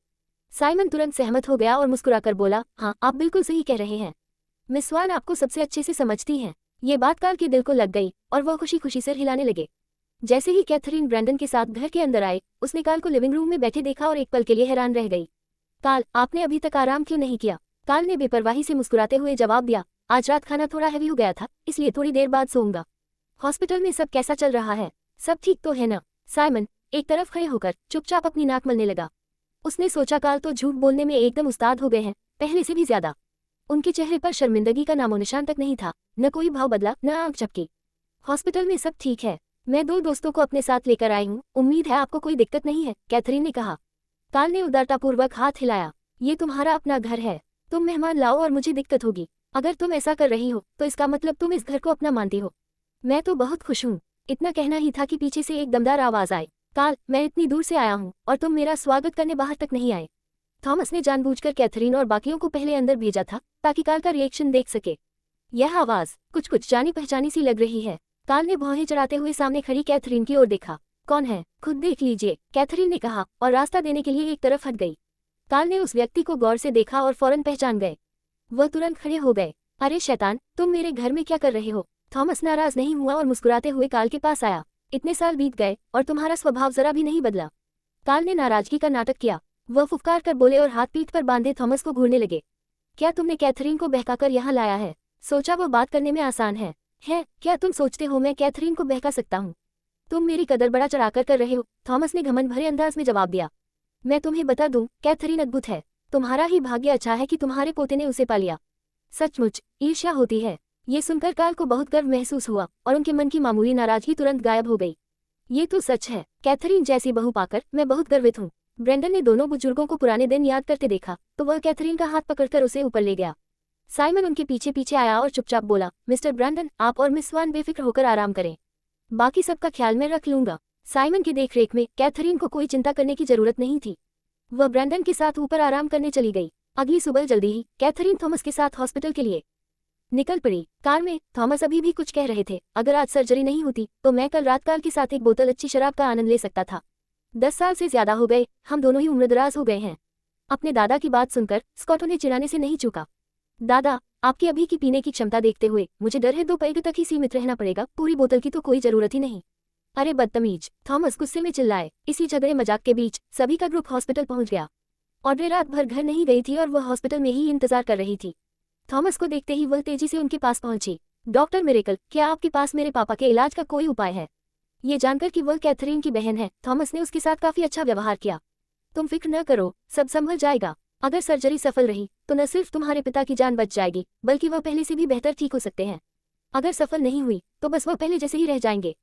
साइमन तुरंत सहमत हो गया और मुस्कुराकर बोला, हाँ आप बिल्कुल सही कह रहे हैं, मिस स्वान आपको सबसे अच्छे से समझती हैं। ये बात कार्ल के दिल को लग गई और वह खुशी खुशी सिर हिलाने लगे। जैसे ही कैथरीन ब्रैंडन के साथ घर के अंदर आए, उसने कार्ल को लिविंग रूम में बैठे देखा और एक पल के लिए हैरान रह गई। कार्ल, आपने अभी तक आराम क्यों नहीं किया? कार्ल ने बेपरवाही से मुस्कुराते हुए जवाब दिया, आज रात खाना थोड़ा हैवी हो गया था, इसलिए थोड़ी देर बाद सोऊंगा। हॉस्पिटल में सब कैसा चल रहा है? सब ठीक तो है ना? साइमन एक तरफ खड़े होकर चुपचाप अपनी नाक मलने लगा। उसने सोचा कार्ल तो झूठ बोलने में एकदम उस्ताद हो गए हैं, पहले से भी ज्यादा। उनके चेहरे पर शर्मिंदगी का नामोनिशान तक नहीं था, न कोई भाव बदला, न आंख झपकी। हॉस्पिटल में सब ठीक है, मैं 2 दोस्तों को अपने साथ लेकर आई हूँ, उम्मीद है आपको कोई दिक्कत नहीं है, कैथरीन ने कहा। कार्ल ने उदारतापूर्वक हाथ हिलाया, ये तुम्हारा अपना घर है, तुम मेहमान लाओ और मुझे दिक्कत होगी। अगर तुम ऐसा कर रही हो तो इसका मतलब तुम इस घर को अपना मानती हो। मैं तो बहुत खुश हूँ। इतना कहना ही था कि पीछे से एक दमदार आवाज आई, कार्ल मैं इतनी दूर से आया हूँ और तुम मेरा स्वागत करने बाहर तक नहीं आए। थॉमस ने जानबूझकर कैथरीन और बाकियों को पहले अंदर भेजा था ताकि कार्ल का रिएक्शन देख सके। यह आवाज कुछ जानी पहचानी सी लग रही है। कार्ल ने भौहें चढ़ाते हुए सामने खड़ी कैथरीन की ओर देखा। कौन है? खुद देख लीजिए, कैथरीन ने कहा और रास्ता देने के लिए एक तरफ हट गई। कार्ल ने उस व्यक्ति को गौर से देखा और फौरन पहचान गए। वह तुरंत खड़े हो गए। अरे शैतान, तुम मेरे घर में क्या कर रहे हो? थॉमस नाराज नहीं हुआ और मुस्कुराते हुए कार्ल के पास आया। इतने साल बीत गए और तुम्हारा स्वभाव जरा भी नहीं बदला। कार्ल ने नाराजगी का नाटक किया। वह फुफकार कर बोले और हाथ पीठ पर बांधे थॉमस को घूरने लगे। क्या तुमने कैथरीन को बहकाकर यहाँ लाया है? सोचा वो बात करने में आसान है? क्या तुम सोचते हो मैं कैथरीन को बहका सकता हूँ? तुम मेरी कदर बड़ा चढ़ाकर कर रहे हो, थॉमस ने घमंड भरे अंदाज में जवाब दिया। मैं तुम्हें बता दूं, कैथरीन अद्भुत है। तुम्हारा ही भाग्य अच्छा है कि तुम्हारे पोते ने उसे पा लिया। सचमुच ईर्ष्या होती है। ये सुनकर कार्ल को बहुत गर्व महसूस हुआ और उनके मन की मामूली नाराजगी तुरंत गायब हो गई। ये तो सच है, कैथरीन जैसी बहू पाकर मैं बहुत गर्वित हूँ। ब्रेंडन ने दोनों बुजुर्गों को पुराने दिन याद करते देखा तो वह कैथरीन का हाथ पकड़कर उसे ऊपर ले गया। साइमन उनके पीछे पीछे आया और चुपचाप बोला, मिस्टर ब्रैंडन आप और मिस स्वान बेफिक्र होकर आराम करें, बाकी सबका ख्याल मैं रख लूंगा। साइमन की देखरेख में कैथरीन को कोई चिंता करने की जरूरत नहीं थी। वह ब्रैंडन के साथ ऊपर आराम करने चली गई। अगली सुबह जल्दी ही कैथरीन थॉमस के साथ हॉस्पिटल के लिए निकल पड़ी। कार में थॉमस अभी भी कुछ कह रहे थे, अगर आज सर्जरी नहीं होती तो मैं कल रात कार्ल के साथ एक बोतल अच्छी शराब का आनंद ले सकता था। 10 साल से ज्यादा हो गए, हम दोनों ही उम्रदराज हो गए हैं। अपने दादा की बात सुनकर स्कॉट उन्हें चिढ़ाने से नहीं चूका। दादा, आपकी अभी की पीने की क्षमता देखते हुए मुझे डर है 2 पैग तक ही सीमित रहना पड़ेगा, पूरी बोतल की तो कोई जरूरत ही नहीं। अरे बदतमीज, थॉमस गुस्से में चिल्लाए। इसी झगड़े मजाक के बीच सभी का ग्रुप हॉस्पिटल पहुंच गया। ऑड्रे रात भर घर नहीं गई थी और वह हॉस्पिटल में ही इंतजार कर रही थी। थॉमस को देखते ही वह तेजी से उनके पास पहुंची। डॉक्टर मिरेकल, क्या आपके पास मेरे पापा के इलाज का कोई उपाय है? ये जानकर कि वह कैथरीन की बहन है, थॉमस ने उसके साथ काफी अच्छा व्यवहार किया। तुम फिक्र न करो, सब संभल जाएगा। अगर सर्जरी सफल रही तो न सिर्फ तुम्हारे पिता की जान बच जाएगी बल्कि वह पहले से भी बेहतर ठीक हो सकते हैं। अगर सफल नहीं हुई तो बस वह पहले जैसे ही रह जाएंगे।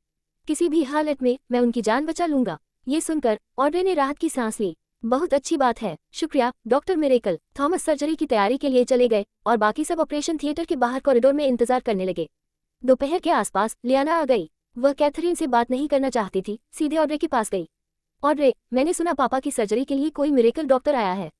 किसी भी हालत में मैं उनकी जान बचा लूंगा। ये सुनकर ऑड्रे ने राहत की सांस ली। बहुत अच्छी बात है, शुक्रिया डॉक्टर मिरेकल। थॉमस सर्जरी की तैयारी के लिए चले गए और बाकी सब ऑपरेशन थिएटर के बाहर कॉरिडोर में इंतजार करने लगे। दोपहर के आसपास लियाना आ गई। वह कैथरीन से बात नहीं करना चाहती थी, सीधे ऑड्रे के पास गई। ऑड्रे, मैंने सुना पापा की सर्जरी के लिए कोई मिरेकल डॉक्टर आया है,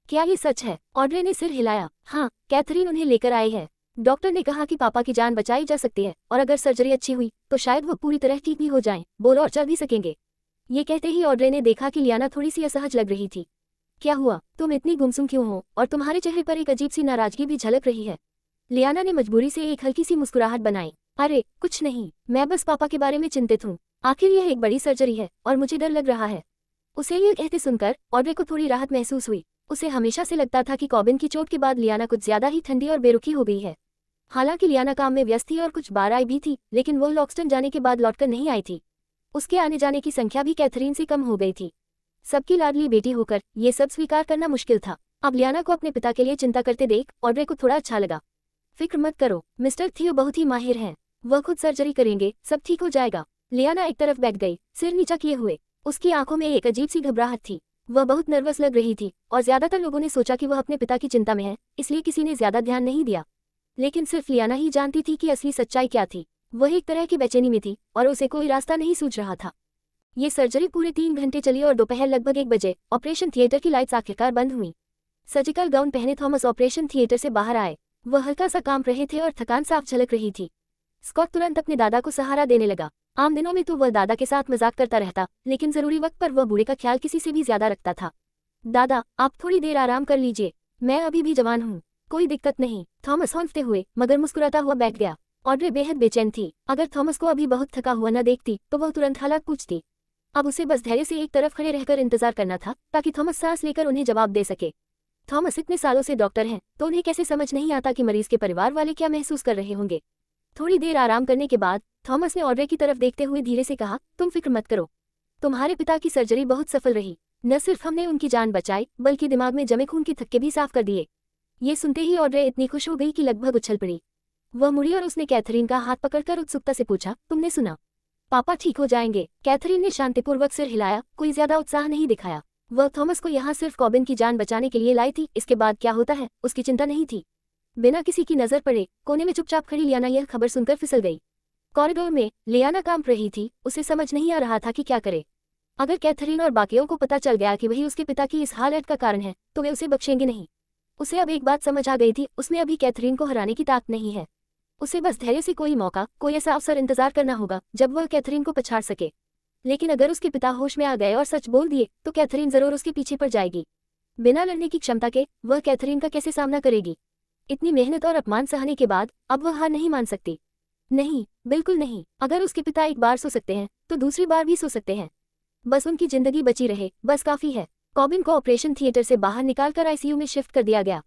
क्या ये सच है? ऑड्रे ने सिर हिलाया। हाँ, कैथरीन उन्हें लेकर आई है। डॉक्टर ने कहा कि पापा की जान बचाई जा सकती है और अगर सर्जरी अच्छी हुई तो शायद वो पूरी तरह ठीक भी हो जाएं, बोल और चल भी सकेंगे। ये कहते ही ऑड्रे ने देखा कि लियाना थोड़ी सी असहज लग रही थी। क्या हुआ, तुम इतनी गुमसुम क्यों हो और तुम्हारे चेहरे पर एक अजीब सी नाराजगी भी झलक रही है? लियाना ने मजबूरी से एक हल्की सी मुस्कुराहट बनाई। अरे कुछ नहीं, मैं बस पापा के बारे में चिंतित हूँ। आखिर यह एक बड़ी सर्जरी है और मुझे डर लग रहा है। उसे ये कहते सुनकर ऑड्रे को थोड़ी राहत महसूस हुई। उसे हमेशा से लगता था कि कॉबिन की चोट के बाद लियाना कुछ ज्यादा ही ठंडी और बेरुखी हो गई है। हालांकि लियाना काम में व्यस्त थी और कुछ बार आई भी थी, लेकिन वो लॉक्सटन जाने के बाद लौटकर नहीं आई थी। उसके आने जाने की संख्या भी कैथरीन से कम हो गई थी। सबकी लाडली बेटी होकर ये सब स्वीकार करना मुश्किल था। अब लियाना को अपने पिता के लिए चिंता करते देख ऑड्रे को थोड़ा अच्छा लगा। फिक्र मत करो, मिस्टर थियो बहुत ही माहिर हैं, वह खुद सर्जरी करेंगे, सब ठीक हो जाएगा। लियाना एक तरफ बैठ गई, सिर नीचा किए हुए। उसकी आंखों में एक अजीब सी घबराहट थी। वह बहुत नर्वस लग रही थी और ज्यादातर लोगों ने सोचा कि वह अपने पिता की चिंता में है, इसलिए किसी ने ज्यादा ध्यान नहीं दिया। लेकिन सिर्फ लियाना ही जानती थी कि असली सच्चाई क्या थी। वह एक तरह की बेचैनी में थी और उसे कोई रास्ता नहीं सूझ रहा था। ये सर्जरी पूरे 3 घंटे चली और दोपहर लगभग 1 बजे ऑपरेशन थिएटर की लाइट्स आखिरकार बंद हुई। सर्जिकल गाउन पहने थॉमस ऑपरेशन थिएटर से बाहर आए। वह हल्का सा कांप रहे थे और थकान साफ झलक रही थी। स्कॉट तुरंत अपने दादा को सहारा देने लगा। आम दिनों में तो वह दादा के साथ मजाक करता रहता, लेकिन जरूरी वक्त पर वह बूढ़े का ख्याल किसी से भी ज्यादा रखता था। दादा, आप थोड़ी देर आराम कर लीजिए, मैं अभी भी जवान हूँ, कोई दिक्कत नहीं। थॉमस हौंकते हुए मगर मुस्कुराता हुआ बैठ गया। ऑड्रे बेहद बेचैन थी। अगर थॉमस को अभी बहुत थका हुआ न देखती तो वह तुरंत हालात पूछती। अब उसे बस धैर्य से एक तरफ खड़े रहकर इंतजार करना था ताकि थॉमस सांस लेकर उन्हें जवाब दे सके। थॉमस इतने सालों से डॉक्टर हैं तो उन्हें कैसे समझ नहीं आता कि मरीज के परिवार वाले क्या महसूस कर रहे होंगे। थोड़ी देर आराम करने के बाद थॉमस ने ऑड्रे की तरफ देखते हुए धीरे से कहा, तुम फिक्र मत करो, तुम्हारे पिता की सर्जरी बहुत सफल रही। न सिर्फ हमने उनकी जान बचाई बल्कि दिमाग में जमे खून के थक्के भी साफ कर दिए। ये सुनते ही ऑड्रे इतनी खुश हो गई कि लगभग उछल पड़ी। वह मुड़ी और उसने कैथरीन का हाथ पकड़कर उत्सुकता से पूछा, तुमने सुना? पापा ठीक हो जाएंगे। कैथरीन ने शांतिपूर्वक सिर हिलाया, कोई ज्यादा उत्साह नहीं दिखाया। वह थॉमस को यहाँ सिर्फ कॉबिन की जान बचाने के लिए लाई थी, इसके बाद क्या होता है उसकी चिंता नहीं थी। बिना किसी की नजर पड़े कोने में चुपचाप खड़ी लियाना यह खबर सुनकर फिसल गई। कॉरिडोर में लियाना कांप रही थी, उसे समझ नहीं आ रहा था कि क्या करे। अगर कैथरीन और बाकियों को पता चल गया कि वही उसके पिता की इस हालत का कारण है तो वे उसे बख्शेंगे नहीं। उसे अब एक बात समझ आ गई थी, उसमें अभी कैथरीन को हराने की ताकत नहीं है। उसे बस धैर्य से कोई मौका, कोई ऐसा अवसर इंतजार करना होगा जब वह कैथरीन को पछाड़ सके। लेकिन अगर उसके पिता होश में आ गए और सच बोल दिए तो कैथरीन जरूर उसके पीछे पड़ जाएगी। बिना लड़ने की क्षमता के वह कैथरीन का कैसे सामना करेगी? इतनी मेहनत और अपमान सहने के बाद अब वह हार नहीं मान सकती। नहीं, बिल्कुल नहीं। अगर उसके पिता एक बार सो सकते हैं तो दूसरी बार भी सो सकते हैं। बस उनकी जिंदगी बची रहे, बस काफी है। कॉबिन को ऑपरेशन थिएटर से बाहर निकालकर आईसीयू में शिफ्ट कर दिया गया।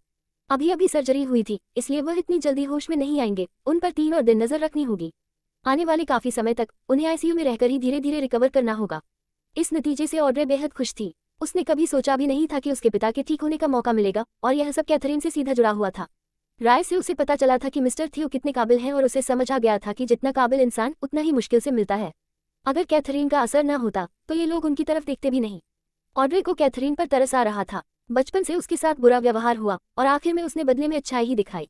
अभी अभी सर्जरी हुई थी इसलिए वह इतनी जल्दी होश में नहीं आएंगे, उन पर 3 और दिन नजर रखनी होगी। आने वाले काफी समय तक उन्हें आईसीयू में रहकर ही धीरे धीरे रिकवर करना होगा। इस नतीजे से ऑड्रे बेहद खुश थी। उसने कभी सोचा भी नहीं था कि उसके पिता के ठीक होने का मौका मिलेगा और यह सब कैथरीन से सीधा जुड़ा हुआ था। राय से उसे पता चला था कि मिस्टर थियो कितने काबिल हैं और उसे समझ आ गया था कि जितना काबिल इंसान उतना ही मुश्किल से मिलता है। अगर कैथरीन का असर न होता तो ये लोग उनकी तरफ देखते भी नहीं। ऑड्रे को कैथरीन पर तरस आ रहा था। बचपन से उसके साथ बुरा व्यवहार हुआ और आखिर में उसने बदले में अच्छाई ही दिखाई।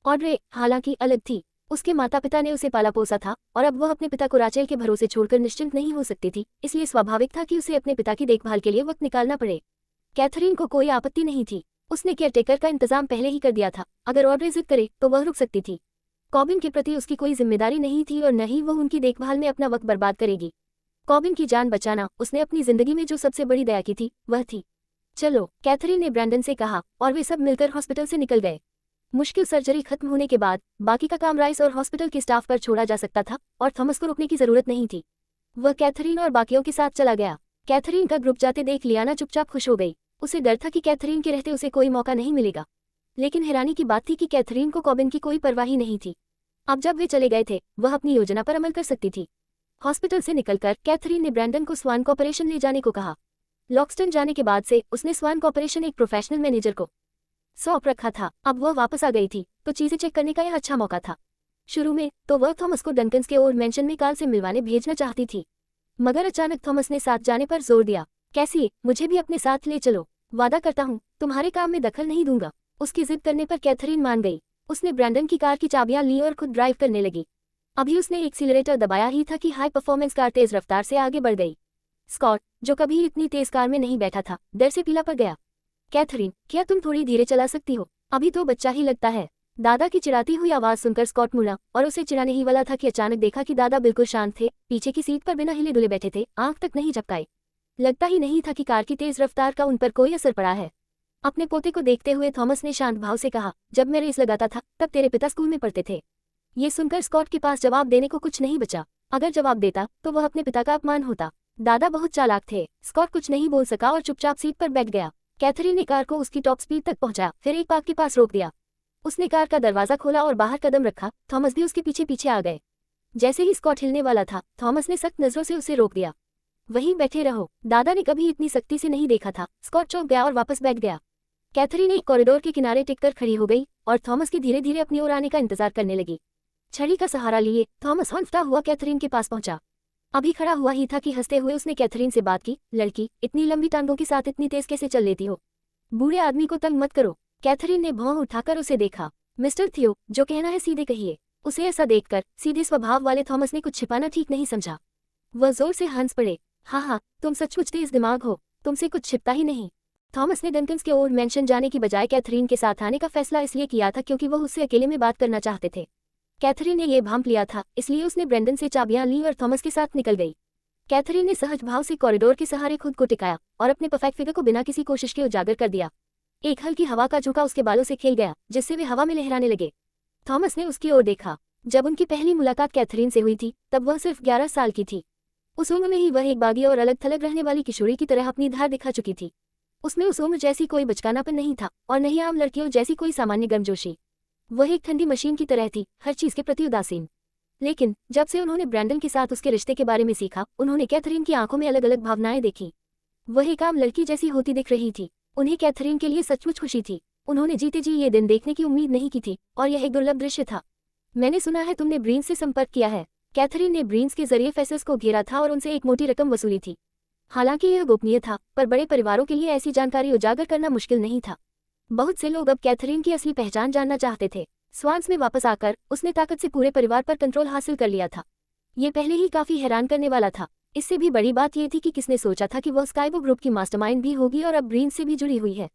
ऑड्रे हालांकि अलग थी, उसके माता पिता ने उसे पाला पोसा था और अब वह अपने पिता को राचेल के भरोसे छोड़कर निश्चिंत नहीं हो सकती थी, इसलिए स्वाभाविक था कि उसे अपने पिता की देखभाल के लिए वक्त निकालना पड़े। कैथरीन को कोई आपत्ति नहीं थी, उसने केयरटेकर का इंतजाम पहले ही कर दिया था। अगर ऑड्रे जिद करे तो वह रुक सकती थी। कॉबिन के प्रति उसकी कोई जिम्मेदारी नहीं थी और न ही वह उनकी देखभाल में अपना वक्त बर्बाद करेगी। कॉबिन की जान बचाना उसने अपनी जिंदगी में जो सबसे बड़ी दया की थी वह थी। चलो, कैथरीन ने ब्रैंडन से कहा और वे सब मिलकर हॉस्पिटल से निकल गए। मुश्किल सर्जरी खत्म होने के बाद बाकी का काम राइस और हॉस्पिटल के स्टाफ पर छोड़ा जा सकता था और थॉमस को रुकने की जरूरत नहीं थी। वह कैथरीन और बाकियों के साथ चला गया। कैथरीन का ग्रुप जाते देख लियाना चुपचाप खुश हो गई। उसे डर था कि कैथरीन के रहते उसे कोई मौका नहीं मिलेगा, लेकिन हैरानी की बात थी कि कैथरीन को कॉबिन की कोई परवाह ही नहीं थी। अब जब वे चले गए थे वह अपनी योजना पर अमल कर सकती थी। हॉस्पिटल से निकलकर कैथरीन ने ब्रैंडन को स्वान कॉर्पोरेशन ले जाने को कहा। लॉक्सटन जाने के बाद से उसने स्वान कॉर्पोरेशन एक प्रोफेशनल मैनेजर को सौंप रखा था। अब वह वापस आ गई थी तो चीजें चेक करने का यह अच्छा मौका था। शुरू में तो वह थॉमस को डंकन्स के ओल्ड मेंशन में कार्ल से मिलवाने भेजना चाहती थी, मगर अचानक थॉमस ने साथ जाने पर जोर दिया। कैसी, मुझे भी अपने साथ ले चलो, वादा करता हूँ तुम्हारे काम में दखल नहीं दूंगा। उसकी जिद करने पर कैथरीन मान गई। उसने ब्रैंडन की कार की चाबियां ली और खुद ड्राइव करने लगी। अभी उसने एक्सीलरेटर दबाया ही था कि हाई परफॉर्मेंस कार तेज रफ्तार से आगे बढ़ गई। स्कॉट, जो कभी इतनी तेज कार में नहीं बैठा था, डर से पीला पड़ गया। कैथरीन, क्या तुम थोड़ी धीरे चला सकती हो? अभी तो बच्चा ही लगता है। दादा की चिढ़ाती हुई आवाज सुनकर स्कॉट मुड़ा और उसे चिढ़ाने ही वाला था कि अचानक देखा कि दादा बिल्कुल शांत थे, पीछे की सीट पर बिना हिले डुले बैठे थे, आंख तक नहीं झपकाए। लगता ही नहीं था कि कार की तेज रफ्तार का उन पर कोई असर पड़ा है। अपने पोते को देखते हुए थॉमस ने शांत भाव से कहा, जब मैं रेस लगाता था तब तेरे पिता स्कूल में पढ़ते थे। ये सुनकर स्कॉट के पास जवाब देने को कुछ नहीं बचा। अगर जवाब देता तो वह अपने पिता का अपमान होता। दादा बहुत चालाक थे। स्कॉट कुछ नहीं बोल सका और चुपचाप सीट पर बैठ गया। कैथरीन ने कार को उसकी टॉप स्पीड तक पहुंचा, फिर एक पार्क के पास रोक दिया। उसने कार का दरवाजा खोला और बाहर कदम रखा। थॉमस भी उसके पीछे पीछे आ गए। जैसे ही स्कॉट हिलने वाला था, थॉमस ने सख्त नजरों से उसे रोक दिया। वहीं बैठे रहो। दादा ने कभी इतनी सख्ती से नहीं देखा था। स्कॉट चौंक गया और वापस बैठ गया। कैथरीन एक कॉरिडोर के किनारे टिककर खड़ी हो गई और थॉमस के धीरे धीरे अपनी ओर आने का इंतजार करने लगी। छड़ी का सहारा लिए थॉमस हौंफता हुआ कैथरीन के पास पहुंचा। अभी खड़ा हुआ ही था कि हंसते हुए उसने कैथरीन से बात की, लड़की, इतनी लंबी टांगों के साथ इतनी तेज कैसे चल लेती हो? बूढ़े आदमी को तंग मत करो। कैथरीन ने भौं उठाकर उसे देखा। मिस्टर थियो, जो कहना है सीधे कहिए। उसे ऐसा देखकर सीधे स्वभाव वाले थॉमस ने कुछ छिपाना ठीक नहीं समझा। वह जोर से हंस पड़े। हाँ, तुम सचमुच तेज दिमाग हो, तुमसे कुछ छिपता ही नहीं। थॉमस ने डंकन्स के ओल्ड मेंशन जाने की बजाय कैथरीन के साथ आने का फैसला इसलिए किया था क्योंकि वह उससे अकेले में बात करना चाहते थे। कैथरीन ने यह भांप लिया था, इसलिए उसने ब्रैंडन से चाबियां ली और थॉमस के साथ निकल गई। कैथरीन ने सहज भाव से कॉरिडोर के सहारे खुद को टिकाया और अपने परफेक्ट फिगर को बिना किसी कोशिश के उजागर कर दिया। एक हल्की हवा का झोंका उसके बालों से खेल गया, जिससे वे हवा में लहराने लगे। थॉमस ने उसकी ओर देखा। जब उनकी पहली मुलाकात कैथरीन से हुई थी, तब वह सिर्फ 11 साल की थी। उस उम्र में ही वह एक बागी और अलग थलग रहने वाली किशोरी की तरह अपनी धार दिखा चुकी थी। उसमें उस उम्र जैसी कोई बचकानापन नहीं था और नहीं आम लड़कियों जैसी कोई सामान्य गर्मजोशी। वह एक ठंडी मशीन की तरह थी, हर चीज के प्रति उदासीन। लेकिन जब से उन्होंने ब्रैंडन के साथ उसके रिश्ते के बारे में सीखा, उन्होंने कैथरीन की आंखों में अलग अलग भावनाएं देखी। वह एक आम लड़की जैसी होती दिख रही थी। उन्हें कैथरीन के लिए सचमुच खुशी थी। उन्होंने जीते जी ये दिन देखने की उम्मीद नहीं की थी और यह एक दुर्लभ दृश्य था। मैंने सुना है तुमने ब्रीन्स से संपर्क किया है। कैथरीन ने ब्रीन्स के जरिए फेसेस को घेरा था और उनसे एक मोटी रकम वसूली थी। हालांकि यह गोपनीय था, पर बड़े परिवारों के लिए ऐसी जानकारी उजागर करना मुश्किल नहीं था। बहुत से लोग अब कैथरीन की असली पहचान जानना चाहते थे। स्वान्स में वापस आकर उसने ताकत से पूरे परिवार पर कंट्रोल हासिल कर लिया था। ये पहले ही काफी हैरान करने वाला था। इससे भी बड़ी बात यह थी कि किसने सोचा था कि वह स्काइवो ग्रुप की मास्टरमाइंड भी होगी और अब ब्रीन्स से भी जुड़ी हुई है।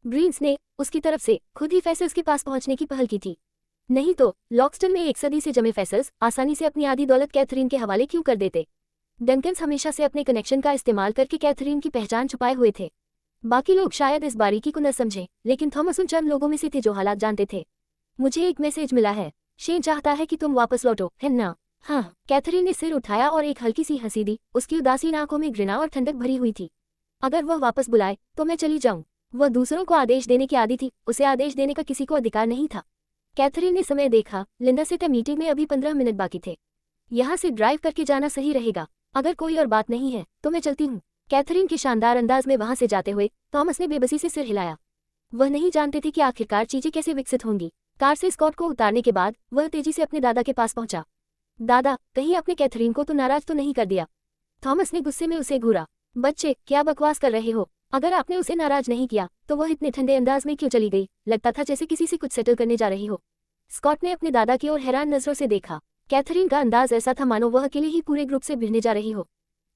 ब्रीन्स ने उसकी तरफ से खुद ही फैसल्स के पास पहुंचने की पहल की थी। नहीं तो लॉक्सटन में एक सदी से जमे फैसल्स आसानी से अपनी आधी दौलत कैथरीन के हवाले क्यों कर देते। डंकन्स हमेशा से अपने कनेक्शन का इस्तेमाल करके कैथरीन की पहचान छुपाए हुए थे। बाकी लोग शायद इस बारीकी को न समझें, लेकिन थॉमस उन चंद लोगों में से थे जो हालात जानते थे। मुझे एक मैसेज मिला है। शेन चाहता है कि तुम वापस लौटो, है ना? हाँ। कैथरीन ने सिर उठाया और एक हल्की सी हंसी दी। उसकी उदासीन आंखों में घृणा और ठंडक भरी हुई थी। अगर वह वापस बुलाए तो मैं चली जाऊं। वह दूसरों को आदेश देने की आदी थी, उसे आदेश देने का किसी को अधिकार नहीं था। कैथरीन ने समय देखा। लिंडा से तय मीटिंग में अभी 15 मिनट बाकी थे। यहाँ से ड्राइव करके जाना सही रहेगा। अगर कोई और बात नहीं है तो मैं चलती हूँ। कैथरीन के शानदार अंदाज में वहां से जाते हुए थॉमस ने बेबसी से सिर हिलाया। वह नहीं जानते थे कि आखिरकार चीजें कैसे विकसित होंगी। कार से स्कॉट को उतारने के बाद वह तेजी से अपने दादा के पास पहुंचा। दादा, कहीं आपने कैथरीन को तो नाराज तो नहीं कर दिया? थॉमस ने गुस्से में उसे घूरा। बच्चे, क्या बकवास कर रहे हो? अगर आपने उसे नाराज नहीं किया तो वह इतने ठंडे अंदाज में क्यों चली गई? लगता था जैसे किसी से कुछ सेटल करने जा रही हो। स्कॉट ने अपने दादा की ओर हैरान नजरों से देखा। कैथरीन का अंदाज ऐसा था मानो वह अकेले ही पूरे ग्रुप से भिड़ने जा रही हो।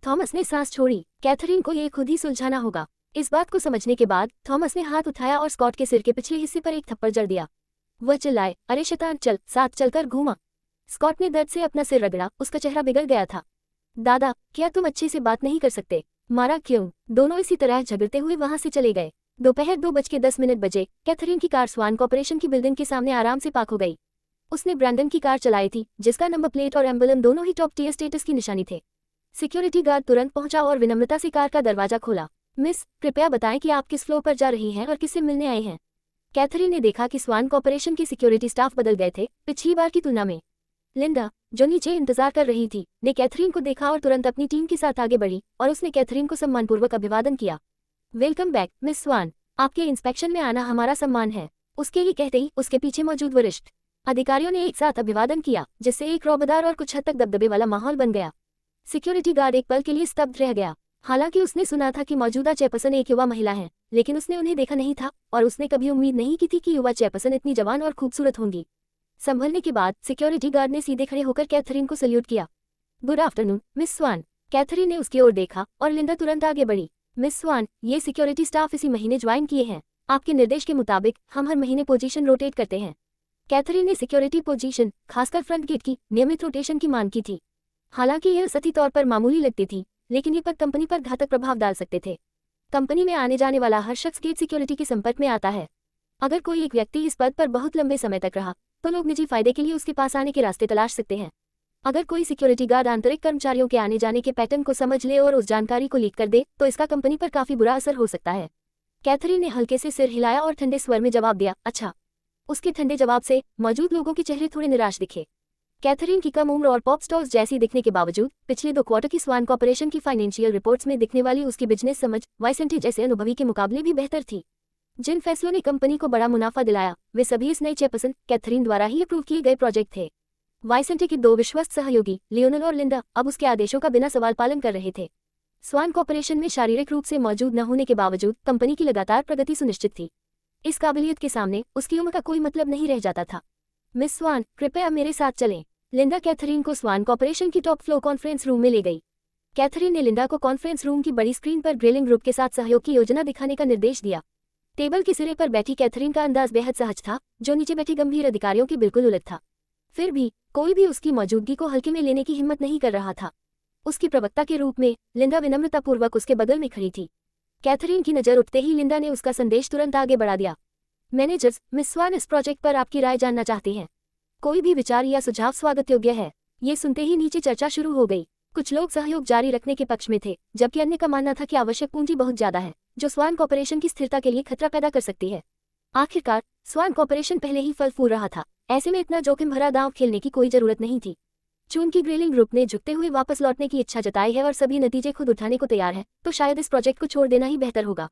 थॉमस ने सांस छोड़ी। कैथरीन को ये खुद ही सुलझाना होगा। इस बात को समझने के बाद थॉमस ने हाथ उठाया और स्कॉट के सिर के पिछले हिस्से पर एक थप्पड़ जड़ दिया। वह चिल्लाए, अरे शैतान, चल, साथ चलकर घूमा। स्कॉट ने दर्द से अपना सिर रगड़ा। उसका चेहरा बिगड़ गया था। दादा, क्या तुम अच्छे से बात नहीं कर सकते? मारा क्यों? दोनों इसी तरह झगड़ते हुए वहां से चले गए। दोपहर 2:10 बजे कैथरीन की कार स्वान कॉर्पोरेशन की बिल्डिंग के सामने आराम से पार्क हो गई। उसने ब्रैंडन की कार चलाई थी, जिसका नंबर प्लेट और एम्बलम दोनों ही टॉप टियर स्टेटस की निशानी थे। सिक्योरिटी गार्ड तुरंत पहुंचा और विनम्रता से कार का दरवाजा खोला। मिस, कृपया बताएं कि आप किस फ्लोर पर जा रही हैं और किससे मिलने आए हैं। कैथरीन ने देखा कि स्वान कॉर्पोरेशन की सिक्योरिटी स्टाफ बदल गए थे पिछली बार की तुलना में। लिंडा, जो नीचे इंतजार कर रही थी, ने कैथरीन को देखा और तुरंत अपनी टीम के साथ आगे बढ़ी और उसने कैथरीन को सम्मानपूर्वक अभिवादन किया। वेलकम बैक मिस स्वान, आपके इंस्पेक्शन में आना हमारा सम्मान है। उसके ही कहते ही उसके पीछे मौजूद वरिष्ठ अधिकारियों ने एक साथ अभिवादन किया, जिससे एक रौबदार और कुछ हद तक दबदबे वाला माहौल बन गया। सिक्योरिटी गार्ड एक पल के लिए स्तब्ध रह गया। हालांकि उसने सुना था कि मौजूदा चेयरपर्सन एक युवा महिला है, लेकिन उसने उन्हें देखा नहीं था और उसने कभी उम्मीद नहीं की थी कि युवा चेयरपर्सन इतनी जवान और खूबसूरत होंगी। संभलने के बाद सिक्योरिटी गार्ड ने सीधे खड़े होकर कैथरीन को सल्यूट किया। गुड आफ्टरनून मिस स्वान। कैथरीन ने उसकी ओर देखा और लिंडा तुरंत आगे बढ़ी। मिस स्वान, ये सिक्योरिटी स्टाफ इसी महीने ज्वाइन किए हैं। आपके निर्देश के मुताबिक हम हर महीने पोजीशन रोटेट करते हैं। कैथरीन ने सिक्योरिटी पोजीशन, खासकर फ्रंट गेट की नियमित रोटेशन की मांग की थी। हालांकि यह सतही तौर पर मामूली लगती थी, लेकिन ये पद कंपनी पर घातक प्रभाव डाल सकते थे। कंपनी में आने जाने वाला हर शख्स गेट सिक्योरिटी के संपर्क में आता है। अगर कोई एक व्यक्ति इस पद पर बहुत लंबे समय तक रहा तो लोग निजी फायदे के लिए उसके पास आने के रास्ते तलाश सकते हैं। अगर कोई सिक्योरिटी गार्ड आंतरिक कर्मचारियों के आने जाने के पैटर्न को समझ ले और उस जानकारी को लीक कर दे तो इसका कंपनी पर काफी बुरा असर हो सकता है। कैथरीन ने हल्के से सिर हिलाया और ठंडे स्वर में जवाब दिया, अच्छा। उसके ठंडे जवाब से मौजूद लोगों के चेहरे थोड़े निराश दिखे। कैथरीन की कम उम्र और पॉप स्टार्स जैसी दिखने के बावजूद पिछले 2 क्वार्टर की स्वान कॉर्पोरेशन की फाइनेंशियल रिपोर्ट्स में दिखने वाली उसकी बिजनेस समझ वाइसेंटी जैसे अनुभवी के मुकाबले भी बेहतर थी। जिन फैसलों ने कंपनी को बड़ा मुनाफा दिलाया वे सभी इस नई चेयरपर्सन कैथरीन द्वारा ही अप्रूव किए गए प्रोजेक्ट थे। वाइसेंटी के 2 विश्वस्त सहयोगी लियोनल और लिंडा अब उसके आदेशों का बिना सवाल पालन कर रहे थे। स्वान कॉर्पोरेशन में शारीरिक रूप से मौजूद न होने के बावजूद कंपनी की लगातार प्रगति सुनिश्चित थी। इस काबिलियत के सामने उसकी उम्र का कोई मतलब नहीं रह जाता था। मिस स्वान, कृपया मेरे साथ चलें। लिंडा कैथरीन को स्वान कॉर्पोरेशन की टॉप फ्लोर कॉन्फ्रेंस रूम में ले गई। कैथरीन ने लिंडा को कॉन्फ्रेंस रूम की बड़ी स्क्रीन पर ग्रेलिंग ग्रुप के साथ सहयोग की योजना दिखाने का निर्देश दिया। टेबल के सिरे पर बैठी कैथरीन का अंदाज बेहद सहज था, जो नीचे बैठे गंभीर अधिकारियों के बिल्कुल उलट था। फिर भी कोई भी उसकी मौजूदगी को हल्के में लेने की हिम्मत नहीं कर रहा था। उसकी प्रवक्ता के रूप में लिंडा विनम्रतापूर्वक उसके बगल में खड़ी थी। कैथरीन की नज़र उठते ही लिंडा ने उसका संदेश तुरंत आगे बढ़ा दिया। मैनेजर्स, मिस स्वान इस प्रोजेक्ट पर आपकी राय जानना चाहती हैं। कोई भी विचार या सुझाव स्वागत योग्य है। ये सुनते ही नीचे चर्चा शुरू हो गई। कुछ लोग सहयोग जारी रखने के पक्ष में थे, जबकि अन्य का मानना था कि आवश्यक पूंजी बहुत ज्यादा है, जो स्वान कॉर्पोरेशन की स्थिरता के लिए खतरा पैदा कर सकती है। आखिरकार स्वान कॉर्पोरेशन पहले ही फल फूल रहा था, ऐसे में इतना जोखिम भरा दांव खेलने की कोई जरूरत नहीं थी। चूंकि ग्रेलिंग ग्रुप ने झुकते हुए वापस लौटने की इच्छा जताई है और सभी नतीजे खुद उठाने को तैयार है, तो शायद इस प्रोजेक्ट को छोड़ देना ही बेहतर होगा।